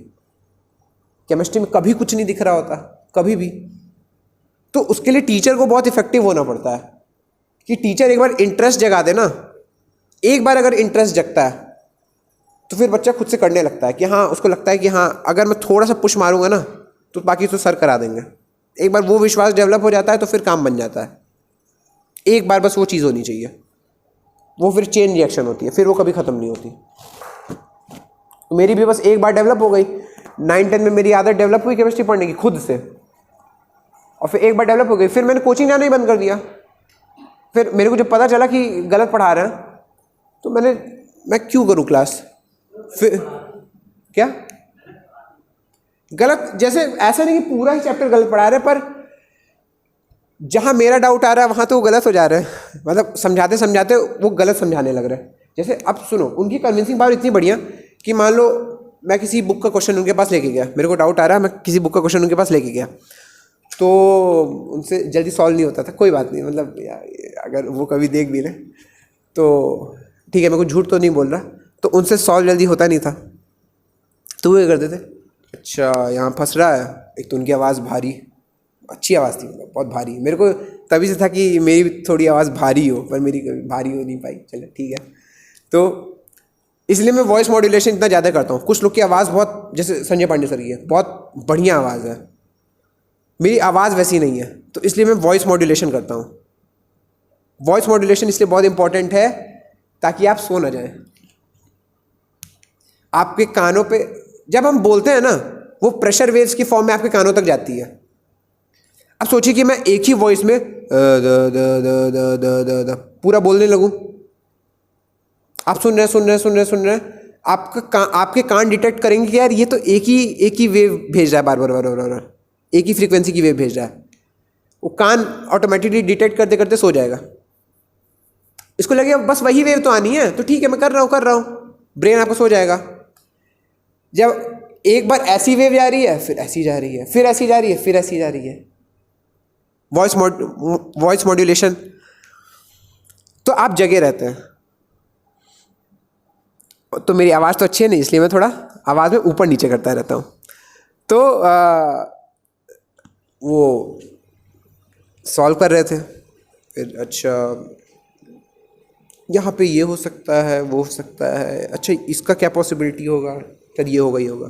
केमिस्ट्री में कभी कुछ नहीं दिख रहा होता, कभी भी। तो उसके लिए टीचर को बहुत इफेक्टिव होना पड़ता है कि टीचर एक बार इंटरेस्ट जगा दे ना, एक बार अगर इंटरेस्ट जगता है तो फिर बच्चा खुद से करने लगता है कि हाँ, उसको लगता है कि हाँ अगर मैं थोड़ा सा पुश मारूंगा ना तो बाकी तो सर करा देंगे। एक बार वो विश्वास डेवलप हो जाता है तो फिर काम बन जाता है। एक बार बस वो चीज़ होनी चाहिए, वो फिर चेन रिएक्शन होती है, फिर वो कभी ख़त्म नहीं होती। तो मेरी भी बस एक बार डेवलप हो गई, 9-10 में मेरी आदत डेवलप हुई केमिस्ट्री पढ़ने की खुद से, और फिर एक बार डेवलप हो गई, फिर मैंने कोचिंग जाना ही बंद कर दिया। फिर मेरे को जब पता चला कि गलत पढ़ा रहे हैं तो मैं क्यों करूँ क्लास। फिर क्या गलत, जैसे ऐसा नहीं कि पूरा ही चैप्टर गलत पढ़ा रहे, पर जहाँ मेरा डाउट आ रहा है वहाँ तो वो गलत हो जा रहे हैं, मतलब समझाते समझाते वो गलत समझाने लग रहे हैं। जैसे अब सुनो, उनकी कन्विंसिंग पावर इतनी बढ़िया कि मान लो मैं किसी बुक का क्वेश्चन उनके पास लेके गया, मेरे को डाउट आ रहा है, मैं किसी बुक का क्वेश्चन उनके पास लेके गया, तो उनसे जल्दी सॉल्व नहीं होता था। कोई बात नहीं, मतलब यार अगर वो कभी देख भी लें तो ठीक है, मैं कुछ झूठ तो नहीं बोल रहा, तो उनसे सॉल्व जल्दी होता नहीं था। तो वो ये करते थे, अच्छा यहाँ फंस रहा है। एक तो उनकी आवाज़ भारी, अच्छी आवाज़ थी, मतलब बहुत भारी। मेरे को तभी से था कि मेरी भी थोड़ी आवाज़ भारी हो, पर मेरी कभी भारी हो नहीं पाई। चलो ठीक है, तो इसलिए मैं वॉइस मॉड्यूलेशन इतना ज़्यादा करता हूँ। कुछ लोग की आवाज़ बहुत, जैसे संजय पांडे सर की है, बहुत बढ़िया आवाज़ है, मेरी आवाज़ वैसी नहीं है, तो इसलिए मैं वॉइस मॉड्यूलेशन करता हूँ। वॉइस मॉड्यूलेशन इसलिए बहुत इंपॉर्टेंट है ताकि आप सो ना जाएं। आपके कानों पे जब हम बोलते हैं ना, वो प्रेशर वेव्स की फॉर्म में आपके कानों तक जाती है। अब सोचिए कि मैं एक ही वॉइस में पूरा बोलने लगूं, आप सुन रहे हैं, आपके कान डिटेक्ट करेंगे कि यार ये तो एक ही वेव भेज रहा है, बार बार एक ही फ्रीक्वेंसी की वेव भेज रहा है। वो कान ऑटोमेटिकली डिटेक्ट करते करते सो जाएगा। इसको लगे बस वही वेव तो आनी है, तो ठीक है मैं कर रहा हूँ, ब्रेन आपको सो जाएगा। जब एक बार ऐसी वेव जा रही है, फिर ऐसी जा रही है, फिर ऐसी जा रही है, फिर ऐसी जा रही है, वॉइस मॉड्यूलेशन, तो आप जगे रहते हैं। तो मेरी आवाज़ तो अच्छी है नहीं, इसलिए मैं थोड़ा आवाज़ में ऊपर नीचे करता रहता हूँ। तो वो सॉल्व कर रहे थे, फिर अच्छा यहाँ पे ये हो सकता है, वो हो सकता है, अच्छा इसका क्या पॉसिबिलिटी होगा, फिर ये होगा, ये होगा।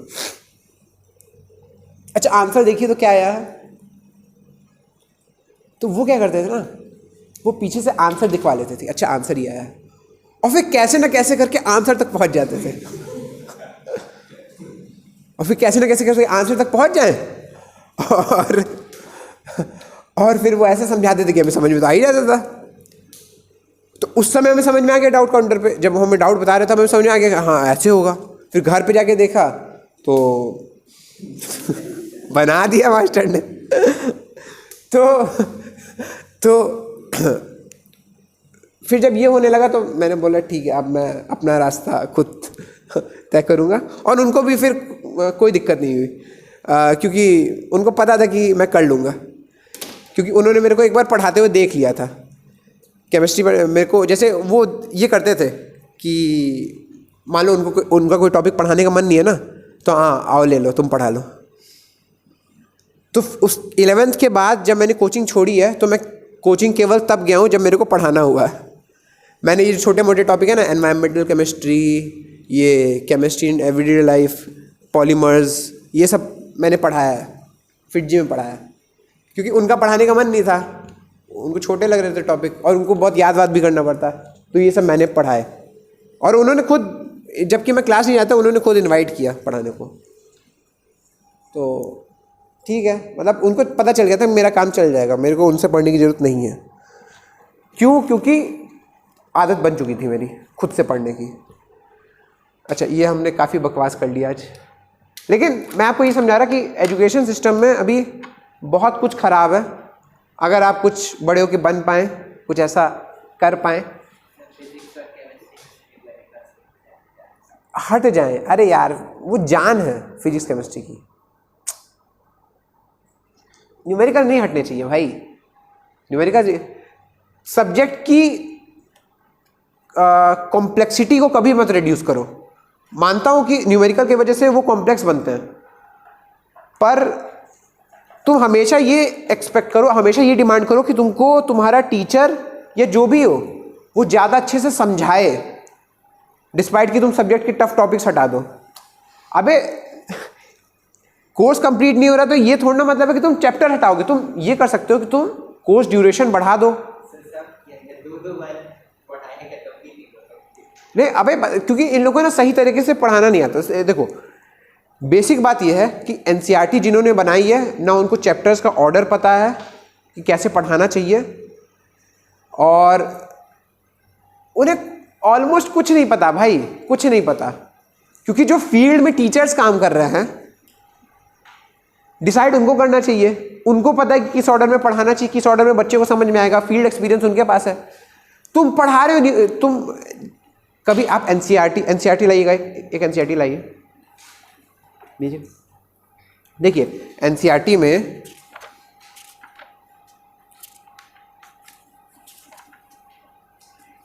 अच्छा आंसर देखिए तो क्या आया है। तो वो क्या करते थे ना, वो पीछे से आंसर दिखवा लेते थे, अच्छा आंसर ये आया है, और फिर कैसे ना कैसे करके आंसर तक पहुंच जाते थे। और फिर कैसे ना कैसे करके आंसर तक पहुंच जाए, और फिर वो ऐसे समझाते थे कि हमें समझ में तो आ ही जाता था। तो उस समय हमें समझ में आ गया डाउट काउंटर पे, जब हमें डाउट बता रहे थे हमें समझ में आ गया हाँ ऐसे होगा। फिर घर पे जाके देखा तो बना दिया मास्टर ने। तो फिर जब ये होने लगा तो मैंने बोला ठीक है, अब मैं अपना रास्ता खुद तय करूँगा। और उनको भी फिर कोई दिक्कत नहीं हुई, क्योंकि उनको पता था कि मैं कर लूँगा, क्योंकि उन्होंने मेरे को एक बार पढ़ाते हुए देख लिया था केमिस्ट्री पर। मेरे को जैसे वो ये करते थे कि मान लो उनका कोई टॉपिक पढ़ाने का मन नहीं है ना, तो हाँ आओ ले लो, तुम पढ़ा लो। तो उस 11th के बाद जब मैंने कोचिंग छोड़ी है, तो मैं कोचिंग केवल तब गया हूँ जब मेरे को पढ़ाना हुआ है। मैंने ये छोटे मोटे टॉपिक है ना, एनवायरमेंटल केमिस्ट्री, ये chemistry in everyday life, polymers, ये सब मैंने पढ़ाया है, फिटजी में पढ़ाया है, क्योंकि उनका पढ़ाने का मन नहीं था, उनको छोटे लग रहे थे टॉपिक, और उनको बहुत याद भी करना पड़ता, तो ये सब मैंने पढ़ाए। और उन्होंने खुद, जबकि मैं क्लास नहीं जाता, उन्होंने खुद इनवाइट किया पढ़ाने को। तो ठीक है, मतलब उनको पता चल गया था मेरा काम चल जाएगा, मेरे को उनसे पढ़ने की ज़रूरत नहीं है। क्यों? क्योंकि आदत बन चुकी थी मेरी खुद से पढ़ने की। अच्छा ये हमने काफ़ी बकवास कर लिया आज, लेकिन मैं आपको ये समझा रहा कि एजुकेशन सिस्टम में अभी बहुत कुछ ख़राब है। अगर आप कुछ बड़े होकर बन पाएँ, कुछ ऐसा कर पाएँ, हट जाएं। अरे यार वो जान है फिजिक्स केमिस्ट्री की, न्यूमेरिकल नहीं हटने चाहिए भाई। न्यूमेरिकल सब्जेक्ट की कॉम्प्लेक्सिटी को कभी मत रिड्यूस करो। मानता हूं कि न्यूमेरिकल की वजह से वो कॉम्प्लेक्स बनते हैं, पर तुम हमेशा ये एक्सपेक्ट करो, हमेशा ये डिमांड करो कि तुमको तुम्हारा टीचर या जो भी हो वो ज़्यादा अच्छे से समझाए, डिस्पाइट कि तुम सब्जेक्ट के टफ टॉपिक्स हटा दो। अबे कोर्स कंप्लीट नहीं हो रहा तो ये थोड़ा ना मतलब है कि तुम चैप्टर हटाओगे। तुम ये कर सकते हो कि तुम कोर्स ड्यूरेशन बढ़ा दो। नहीं अबे, क्योंकि इन लोगों को ना सही तरीके से पढ़ाना नहीं आता। देखो बेसिक बात यह है कि एनसीईआरटी जिन्होंने बनाई है ना, उनको चैप्टर्स का ऑर्डर पता है कि कैसे पढ़ाना चाहिए, और उन्हें ऑलमोस्ट कुछ नहीं पता भाई, कुछ नहीं पता। क्योंकि जो फील्ड में टीचर्स काम कर रहे हैं, डिसाइड उनको करना चाहिए। उनको पता है कि किस ऑर्डर में पढ़ाना चाहिए, किस ऑर्डर में बच्चे को समझ में आएगा। फील्ड एक्सपीरियंस उनके पास है। तुम पढ़ा रहे हो, तुम कभी आप एनसीईआरटी लाइएगा, एक एनसीईआरटी लाइए लीजिए। देखिए एनसीईआरटी में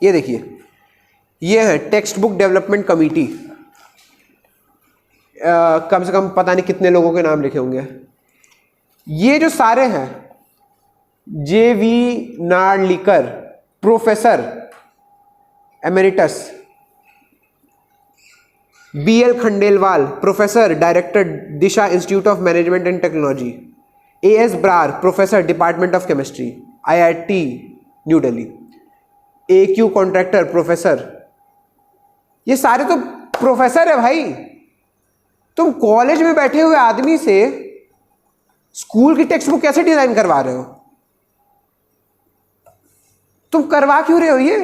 ये देखिए, ये है टेक्स्ट बुक डेवलपमेंट कमिटी। कम से कम पता नहीं कितने लोगों के नाम लिखे होंगे। ये जो सारे हैं, JV Narlikar professor emeritus, BL Khandelwal professor director Disha Institute of Management and Technology, AS Brar professor department of chemistry IIT New Delhi, AQ Contractor professor. ये सारे तो प्रोफेसर है भाई। तुम कॉलेज में बैठे हुए आदमी से स्कूल की टेक्स्ट बुक कैसे डिजाइन करवा रहे हो? तुम करवा क्यों रहे हो ये?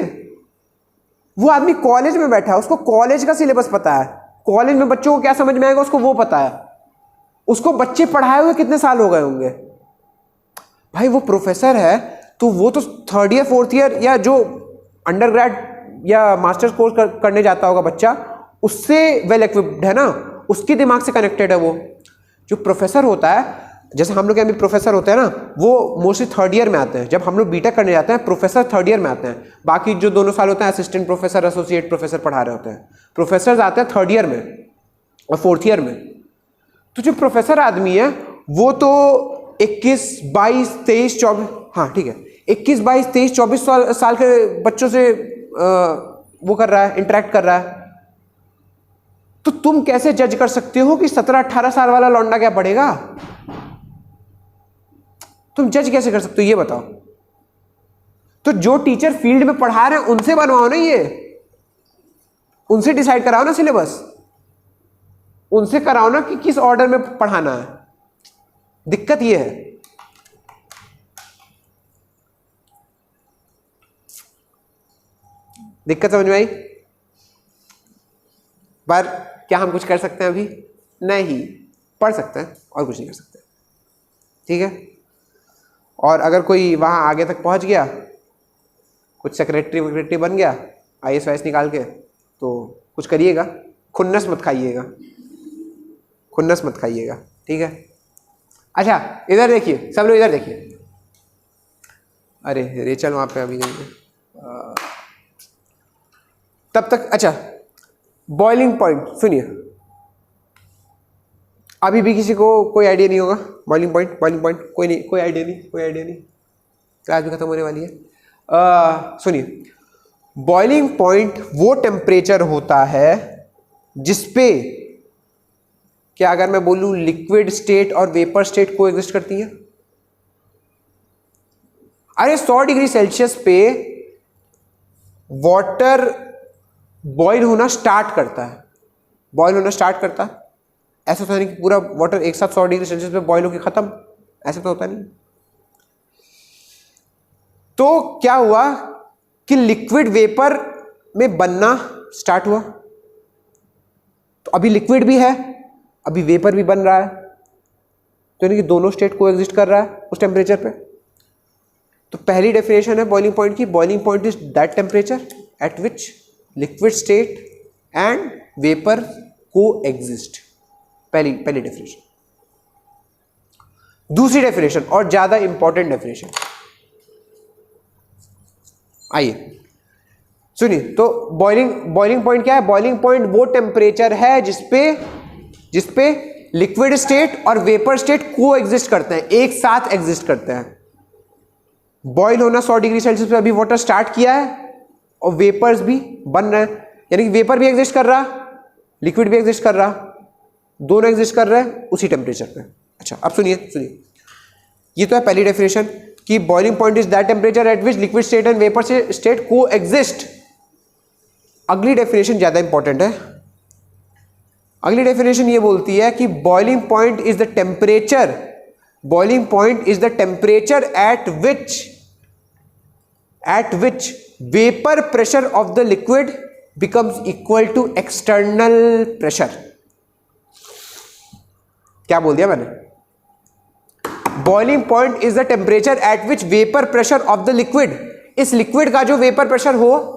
वो आदमी कॉलेज में बैठा है, उसको कॉलेज का सिलेबस पता है, कॉलेज में बच्चों को क्या समझ में आएगा उसको वो पता है। उसको बच्चे पढ़ाए हुए कितने साल हो गए होंगे भाई। वो प्रोफेसर है तो वो तो 3rd ईयर 4th ईयर या जो अंडरग्रेड या मास्टर्स कोर्स करने जाता होगा बच्चा, उससे वेल इक्विप्ड है ना, उसके दिमाग से कनेक्टेड है वो। जो प्रोफेसर होता है, जैसे हम लोग के अभी प्रोफेसर होते हैं ना, वो मोस्टली 3rd ईयर में आते हैं। जब हम लोग बीटेक करने जाते हैं, प्रोफेसर 3rd ईयर में आते हैं। बाकी जो दोनों साल होते हैं असिस्टेंट प्रोफेसर, एसोसिएट प्रोफेसर पढ़ा रहे होते हैं। प्रोफेसर आते हैं 3rd ईयर में और 4th ईयर में। तो जो प्रोफेसर आदमी है वो तो 21, 22, 23, 24, हाँ ठीक है, 21, 22, 23, 24 साल के बच्चों से वो कर रहा है, इंटरेक्ट कर रहा है। तो तुम कैसे जज कर सकते हो कि 17-18 साल वाला लौंडा क्या पढ़ेगा? तुम जज कैसे कर सकते हो ये बताओ। तो जो टीचर फील्ड में पढ़ा रहे हैं उनसे बनवाओ ना, ये उनसे डिसाइड कराओ ना सिलेबस, उनसे कराओ ना कि किस ऑर्डर में पढ़ाना है। दिक्कत ये है। दिक्कत समझ में आई? पर क्या हम कुछ कर सकते हैं अभी? नहीं, पढ़ सकते हैं और कुछ नहीं कर सकते। ठीक है। और अगर कोई वहाँ आगे तक पहुँच गया, कुछ सेक्रेटरी बन गया IAS वाइस निकाल के, तो कुछ करिएगा, खुन्नस मत खाइएगा, खुन्नस मत खाइएगा। ठीक है। अच्छा इधर देखिए, सब लोग इधर देखिए। अरे रेचल वहाँ पे अभी नहीं है तब तक। अच्छा बॉइलिंग पॉइंट सुनिए, अभी भी किसी को कोई आइडिया नहीं होगा? बॉइलिंग पॉइंट कोई नहीं, कोई आइडिया नहीं। क्लास भी खत्म होने वाली है। सुनिए, बॉइलिंग पॉइंट वो टेम्परेचर होता है जिसपे, क्या अगर मैं बोलूं लिक्विड स्टेट और वेपर स्टेट को एग्जिस्ट करती है? अरे 100 डिग्री सेल्सियस पे वाटर बॉयल होना स्टार्ट करता है। ऐसा तो नहीं कि पूरा वाटर एक साथ 100 डिग्री सेल्सियस पे बॉयल होकर खत्म, ऐसा तो होता नहीं। तो क्या हुआ कि लिक्विड वेपर में बनना स्टार्ट हुआ। तो अभी लिक्विड भी है, अभी वेपर भी बन रहा है, तो यानी कि दोनों स्टेट को एग्जिस्ट कर रहा है उस टेम्परेचर पे। तो पहली डेफिनेशन है बॉइलिंग पॉइंट की, boiling point is that temperature at which liquid state and vapour को एग्जिस्ट। पहली डेफिनेशन। दूसरी डेफिनेशन और ज्यादा इंपॉर्टेंट डेफिनेशन, आइए सुनिए, तो बॉइलिंग पॉइंट क्या है? बॉइलिंग पॉइंट वो टेम्परेचर है जिसपे लिक्विड स्टेट और वेपर स्टेट को एग्जिस्ट करते हैं, एक साथ एग्जिस्ट करते हैं। बॉइल होना 100 डिग्री सेल्सियस पे अभी वाटर स्टार्ट किया है और वेपर्स भी बन रहे हैं, यानी कि वेपर भी एग्जिस्ट कर रहा, लिक्विड भी एग्जिस्ट कर रहा, दोनों एग्जिस्ट कर रहे हैं उसी टेम्परेचर पे। अच्छा, अब सुनिए, ये तो है पहली डेफिनेशन कि boiling point is that temperature at which liquid state and vapour state को एग्जिस्ट। अगली डेफिनेशन ज्यादा इंपॉर्टेंट है। अगली डेफिनेशन ये बोलती है कि boiling point is the temperature at which vapor pressure of the liquid becomes equal to external pressure। क्या बोल दिया मैंने? Boiling point is the temperature at which vapour pressure of the liquid, इस लिक्विड का जो वेपर प्रेशर हो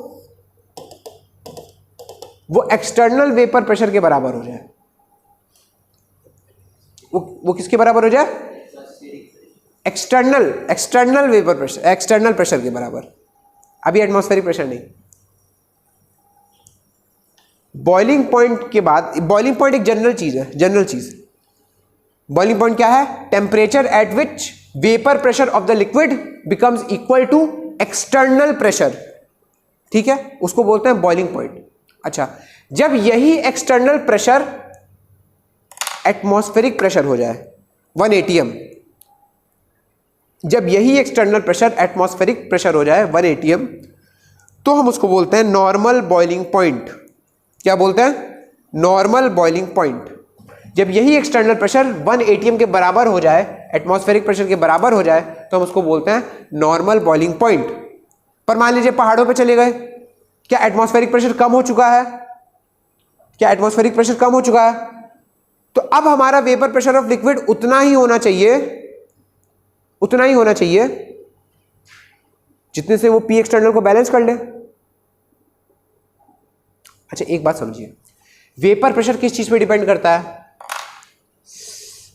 वो external vapour pressure के बराबर हो जाए। वो किसके बराबर हो जाए? External vapour pressure, external pressure के बराबर, अभी एटमॉस्फेरिक प्रेशर नहीं। बॉइलिंग पॉइंट के बाद, बॉइलिंग पॉइंट एक जनरल चीज है, जनरल चीज। बॉइलिंग पॉइंट क्या है? Temperature at which vapour pressure of the liquid becomes equal to external pressure, ठीक है, उसको बोलते हैं बॉइलिंग पॉइंट। अच्छा, जब यही एक्सटर्नल प्रेशर एटमॉस्फेरिक प्रेशर हो जाए 1 atm, जब यही एक्सटर्नल प्रेशर एटमॉस्फेरिक प्रेशर हो जाए 1 atm, तो हम उसको बोलते हैं नॉर्मल बॉइलिंग पॉइंट। क्या बोलते हैं? Normal boiling point. जब यही एक्सटर्नल प्रेशर 1 atm के बराबर हो जाए, एटमॉस्फेरिक प्रेशर के बराबर हो जाए, तो हम उसको बोलते हैं नॉर्मल बॉइलिंग पॉइंट। पर मान लीजिए पहाड़ों पे चले गए, क्या एटमॉस्फेरिक प्रेशर कम हो चुका है? क्या एटमॉस्फेरिक प्रेशर कम हो चुका है? तो अब हमारा वेपर प्रेशर ऑफ लिक्विड उतना ही होना चाहिए जितने से वो पी एक्सटर्नल को बैलेंस कर ले। अच्छा, एक बात समझिए, वेपर प्रेशर किस चीज पे डिपेंड करता है?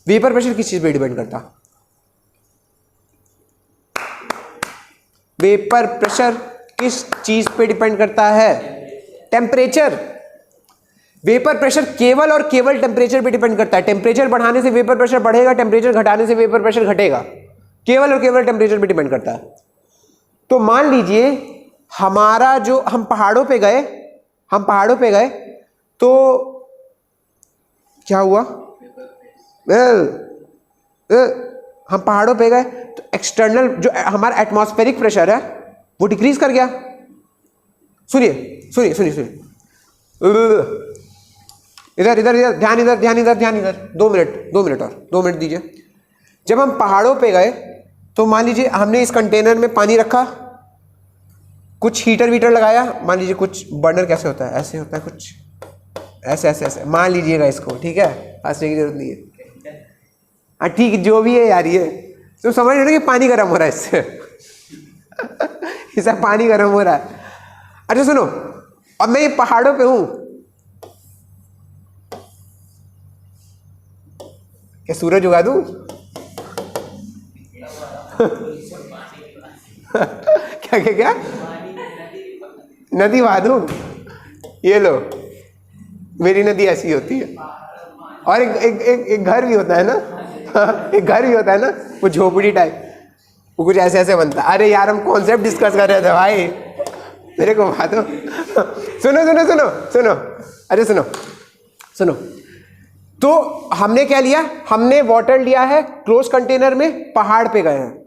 वेपर प्रेशर किस चीज पे डिपेंड करता है? वेपर प्रेशर किस चीज पे डिपेंड करता है? टेम्परेचर। वेपर प्रेशर केवल और केवल टेम्परेचर पे डिपेंड करता है। टेम्परेचर बढ़ाने से वेपर प्रेशर बढ़ेगा, टेम्परेचर घटाने से वेपर प्रेशर घटेगा, केवल और केवल टेम्परेचर पे डिपेंड करता है। तो मान लीजिए हमारा जो, हम पहाड़ों पे गए तो क्या हुआ? हम पहाड़ों पे गए तो एक्सटर्नल जो हमारा एटमॉस्फेरिक प्रेशर है वो डिक्रीज कर गया। सुनिए, इधर ध्यान इधर 2 मिनट दीजिए। जब हम पहाड़ों पे गए तो मान लीजिए हमने इस कंटेनर में पानी रखा, कुछ हीटर वीटर लगाया, मान लीजिए कुछ बर्नर कैसे होता है, ऐसे होता है, कुछ ऐसे मान लीजिएगा इसको, ठीक है, हंसने की जरूरत नहीं है। हाँ ठीक, जो भी है यार, ये तो समझ रहे हो कि पानी गर्म हो रहा है इससे इससे पानी गर्म हो रहा है। अच्छा सुनो, अब मैं ये पहाड़ों पे हूं, क्या सूरज उगा दूं क्या नदी बहा दूं? ये लो, मेरी नदी ऐसी होती है। और एक घर भी होता है ना एक घर भी होता है ना, वो झोपड़ी टाइप, वो कुछ ऐसे ऐसे बनता है। अरे यार, हम कॉन्सेप्ट डिस्कस कर रहे थे भाई, मेरे को बात हो। सुनो, अरे सुनो, तो हमने क्या लिया? हमने वाटर लिया है क्लोज कंटेनर में, पहाड़ पे गए हैं।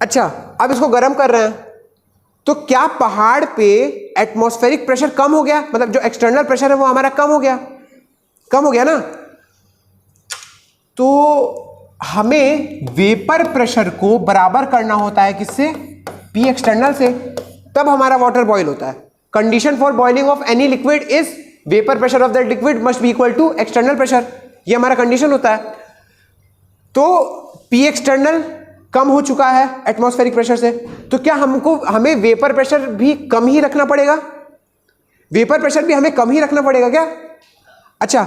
अच्छा, अब इसको गर्म कर रहे हैं, तो क्या पहाड़ पे एटमॉस्फेरिक प्रेशर कम हो गया? मतलब जो एक्सटर्नल प्रेशर है वो हमारा कम हो गया ना। तो हमें वेपर प्रेशर को बराबर करना होता है किससे? पी एक्सटर्नल से, तब हमारा वाटर बॉईल होता है। Condition for boiling of any liquid is vapour pressure of that liquid must be equal to external pressure, ये हमारा कंडीशन होता है। तो पी एक्सटर्नल कम हो चुका है एटमॉस्फेरिक प्रेशर से, तो क्या हमें वेपर प्रेशर भी कम ही रखना पड़ेगा? वेपर प्रेशर भी हमें कम ही रखना पड़ेगा क्या? अच्छा,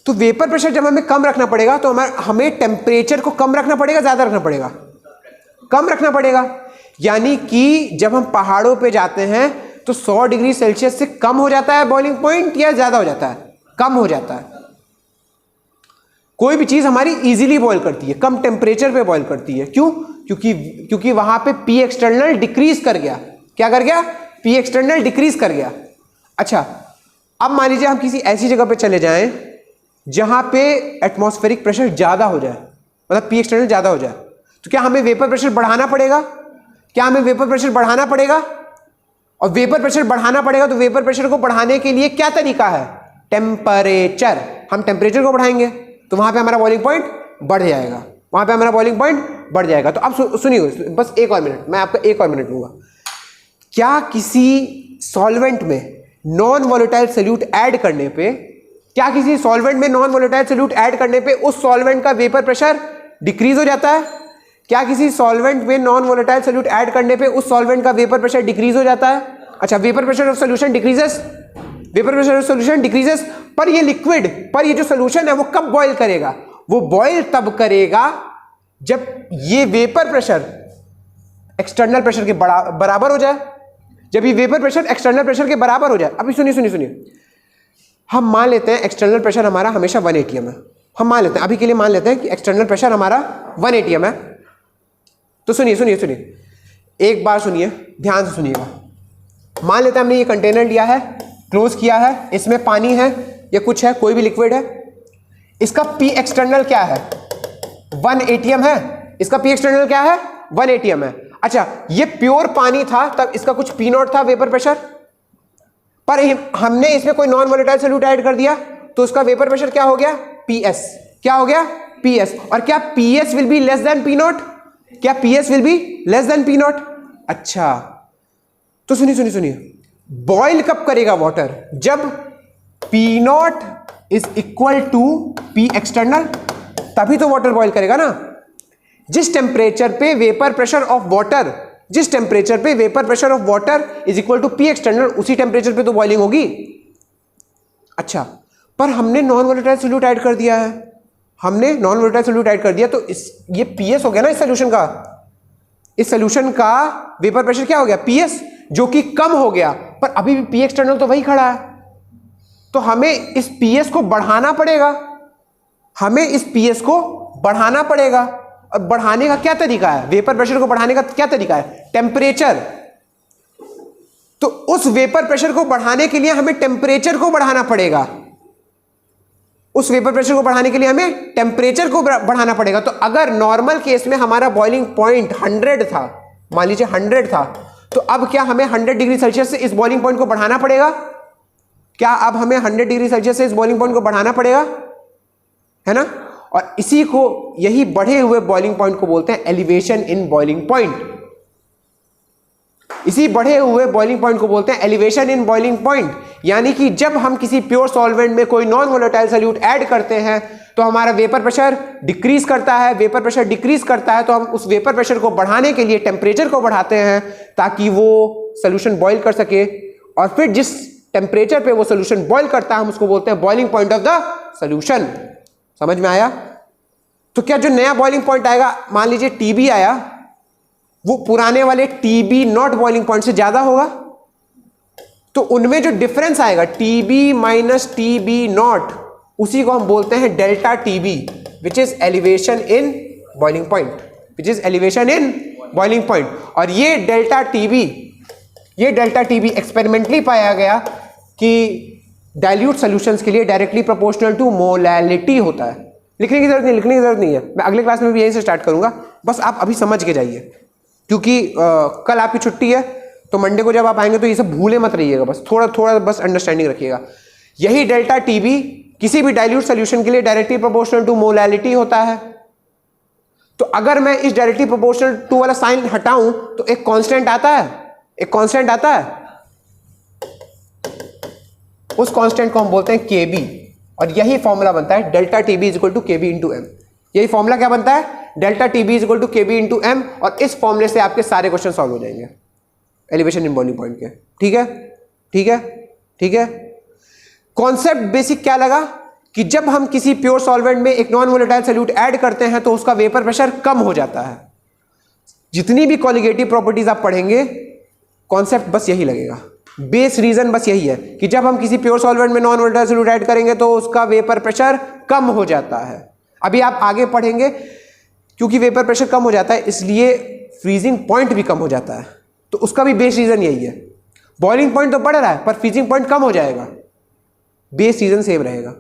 तो वेपर प्रेशर जब हमें कम रखना पड़ेगा तो हमें टेम्परेचर को कम रखना पड़ेगा, ज्यादा रखना पड़ेगा? कम रखना पड़ेगा। यानी कि जब हम पहाड़ों पे जाते हैं तो 100 डिग्री सेल्सियस से कम हो जाता है बॉइलिंग पॉइंट या ज़्यादा हो जाता है? कम हो जाता है। कोई भी चीज़ हमारी इजीली बॉयल करती है, कम टेम्परेचर पे बॉयल करती है। क्यों? क्योंकि वहां पे पी एक्सटर्नल डिक्रीज कर गया। क्या कर गया? पी एक्सटर्नल डिक्रीज कर गया। अच्छा, अब मान लीजिए हम किसी ऐसी जगह पे चले जाएं जहां पे एटमॉस्फेरिक प्रेशर ज़्यादा हो जाए, मतलब पी एक्सटर्नल ज़्यादा हो जाए, तो क्या हमें वेपर प्रेशर बढ़ाना पड़ेगा? क्या हमें वेपर प्रेशर बढ़ाना पड़ेगा? और वेपर प्रेशर बढ़ाना पड़ेगा तो वेपर प्रेशर को बढ़ाने के लिए क्या तरीका है? टेम्परेचर। हम टेम्परेचर को बढ़ाएंगे तो वहां पे हमारा बॉइलिंग पॉइंट बढ़ जाएगा, वहां पे हमारा बॉइलिंग पॉइंट बढ़ जाएगा। तो अब सुनिए, बस एक और मिनट, मैं आपका एक और मिनट लूंगा। क्या किसी सॉल्वेंट में नॉन वोलेटाइल सोल्यूट ऐड करने पे, क्या किसी सॉल्वेंट में नॉन वोलेटाइल सोल्यूट ऐड करने पे उस सॉल्वेंट का वेपर प्रेशर डिक्रीज हो जाता है? क्या किसी सॉल्वेंट में नॉन वोलेटाइल सोल्यूट ऐड करने पे उस सॉल्वेंट का वेपर प्रेशर डिक्रीज हो जाता है? अच्छा, vapour pressure of solution decreases, vapour pressure of solution decreases. पर ये लिक्विड, पर ये जो सॉल्यूशन है वो कब बॉयल करेगा? वो बॉयल तब करेगा जब ये वेपर प्रेशर एक्सटर्नल प्रेशर के बराबर हो जाए। जब ये वेपर प्रेशर एक्सटर्नल प्रेशर के बराबर हो जाए। अभी सुनिए, हम मान लेते हैं एक्सटर्नल प्रेशर हमारा हमेशा 1 atm है। हम मान लेते हैं, अभी के लिए मान लेते हैं कि एक्सटर्नल प्रेशर हमारा 1 atm है। तो सुनिए, एक बार सुनिए, ध्यान से सुनिएगा। मान लेते हैं हमने ये कंटेनर लिया है, क्लोज किया है, इसमें पानी है या कुछ है, कोई भी लिक्विड है। इसका पी एक्सटर्नल क्या है? 1 atm है। इसका पी एक्सटर्नल क्या है? 1 atm है। अच्छा, ये प्योर पानी था तब इसका कुछ पी नॉट था वेपर प्रेशर, पर हमने इसमें कोई नॉन वोलेटाइल सोल्यूट ऐड कर दिया तो उसका वेपर प्रेशर क्या हो गया? पीएस। क्या हो गया? पीएस। और क्या PS will be less than P naught? क्या PS will be less than P naught? अच्छा, तो सुनिए, बॉयल कब करेगा वाटर? जब P naught is equal to P external, तभी तो वाटर बॉयल करेगा ना। जिस टेम्परेचर पे वेपर प्रेशर ऑफ वाटर, जिस टेम्परेचर पे vapour pressure of water is equal to P external, उसी टेम्परेचर पे तो बॉइलिंग होगी। अच्छा, पर हमने नॉन वोलेटाइल सोल्यूट ऐड कर दिया है, हमने नॉन वोलेटाइल सोल्यूट ऐड कर दिया तो ये पीएस हो गया ना इस सोल्यूशन का। इस सोल्यूशन का वेपर प्रेशर क्या हो गया? पीएस, जो कि कम हो गया, पर अभी भी पी एक्सटर्नल तो वही खड़ा है। तो हमें इस पीएस को बढ़ाना पड़ेगा, हमें इस पीएस को बढ़ाना पड़ेगा। अब बढ़ाने का क्या तरीका है? वेपर प्रेशर को बढ़ाने का क्या तरीका है? टेम्परेचर। तो उस वेपर प्रेशर को बढ़ाने के लिए हमें टेम्परेचर को बढ़ाना पड़ेगा। उस वेपर प्रेशर को बढ़ाने के लिए हमें टेम्परेचर को बढ़ाना पड़ेगा। तो अगर नॉर्मल केस में हमारा बॉइलिंग पॉइंट 100 था, मान लीजिए 100 था, तो अब क्या हमें 100 डिग्री सेल्सियस से इस बॉइलिंग पॉइंट को बढ़ाना पड़ेगा? क्या अब हमें 100 डिग्री सेल्सियस से इस बॉइलिंग पॉइंट को बढ़ाना पड़ेगा? है ना? और इसी को, यही बढ़े हुए बॉइलिंग पॉइंट को बोलते हैं एलिवेशन इन बॉइलिंग पॉइंट। इसी बढ़े हुए बॉइलिंग पॉइंट को बोलते हैं एलिवेशन इन बॉइलिंग पॉइंट। यानी कि जब हम किसी प्योर सॉल्वेंट में कोई नॉन वोलेटाइल सोल्यूट ऐड करते हैं तो हमारा वेपर प्रेशर डिक्रीज करता है। वेपर प्रेशर डिक्रीज करता है तो हम उस वेपर प्रेशर को बढ़ाने के लिए टेम्परेचर को बढ़ाते हैं ताकि वो सोल्यूशन बॉयल कर सके। और फिर जिस टेम्परेचर पे वो सोल्यूशन बॉयल करता है हम उसको बोलते हैं boiling point of the solution. समझ में आया? तो क्या जो नया बॉइलिंग पॉइंट आएगा, मान लीजिए टीबी आया, वो पुराने वाले टीबी नॉट बॉइलिंग पॉइंट से ज्यादा होगा, तो उनमें जो डिफरेंस आएगा टीबी माइनस टीबी नॉट, उसी को हम बोलते हैं delta TB, which is elevation in boiling point, which is elevation in boiling point. और ये डेल्टा टीबी एक्सपेरिमेंटली पाया गया कि डाइल्यूट सॉल्यूशंस के लिए डायरेक्टली प्रोपोर्शनल टू मोलैलिटी होता है। लिखने की जरूरत नहीं है, मैं अगले क्लास में भी यहीं से स्टार्ट करूंगा, बस आप अभी समझ के जाइए, क्योंकि कल आपकी छुट्टी है तो मंडे को जब आप आएंगे तो ये सब भूले मत रहिएगा, बस थोड़ा बस अंडरस्टैंडिंग रखिएगा। यही डेल्टा टीबी किसी भी डाइल्यूट सॉल्यूशन के लिए डायरेक्टली प्रोपोर्शनल टू मोलैलिटी होता है। तो अगर मैं इस डायरेक्टली प्रोपोर्शनल टू वाला साइन हटाऊं तो एक कांस्टेंट आता है, उस कांस्टेंट को हम बोलते हैं केबी। और यही फॉर्मूला बनता है delta TB is equal to KB into m. यही फॉर्मूला क्या बनता है? Delta TB is equal to KB into m. और इस फॉर्मूले से आपके सारे क्वेश्चन सॉल्व हो जाएंगे एलिवेशन इन बॉइलिंग पॉइंट के। ठीक है। कॉन्सेप्ट बेसिक क्या लगा कि जब हम किसी प्योर सॉल्वेंट में एक नॉन वोलेटाइल सोल्यूट ऐड करते हैं तो उसका वेपर प्रेशर कम हो जाता है। जितनी भी कॉलिगेटिव प्रॉपर्टीज आप पढ़ेंगे, कॉन्सेप्ट बस यही लगेगा। बेस रीजन बस यही है कि जब हम किसी प्योर सॉल्वेंट में नॉन वोलेटाइल सॉल्यूट ऐड करेंगे तो उसका वेपर प्रेशर कम हो जाता है। अभी आप आगे पढ़ेंगे, क्योंकि वेपर प्रेशर कम हो जाता है इसलिए फ्रीजिंग पॉइंट भी कम हो जाता है, तो उसका भी बेस रीजन यही है। बॉइलिंग पॉइंट तो बढ़ रहा है पर फ्रीजिंग पॉइंट कम हो जाएगा, बेस रीजन सेम रहेगा,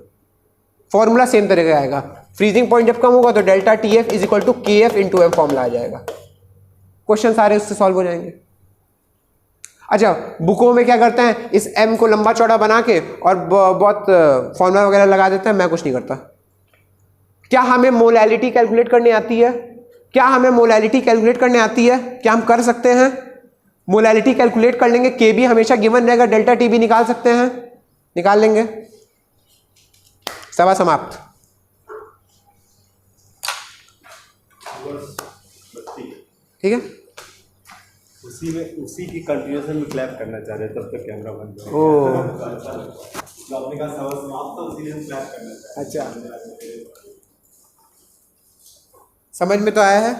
फॉर्मूला सेम तरह का आएगा। फ्रीजिंग पॉइंट जब कम होगा तो delta T F is equal to K F into m formula आ जाएगा। क्वेश्चन सारे उससे सॉल्व हो जाएंगे। अच्छा, बुकों में क्या करते हैं, इस एम को लंबा चौड़ा बना के और बहुत फॉर्मूला वगैरह लगा देते हैं, मैं कुछ नहीं करता। क्या हमें मोलैलिटी कैलकुलेट करनी आती है? क्या हमें मोलैलिटी कैलकुलेट करने आती है? क्या हम कर सकते हैं? मोलैलिटी कैलकुलेट कर लेंगे, के भी हमेशा गिवन रहेगा, डेल्टा टी भी निकाल सकते हैं, निकाल लेंगे। सभा समाप्त। ठीक है, उसी की कंटिन्यूएशन में क्लैप करना चाह रहे, तब तक कैमरा बंद हो। ओ आपने कहा सवाल समाप्त, तो उसी में क्लैप करना चाह रहे। अच्छा, समझ में तो आया है।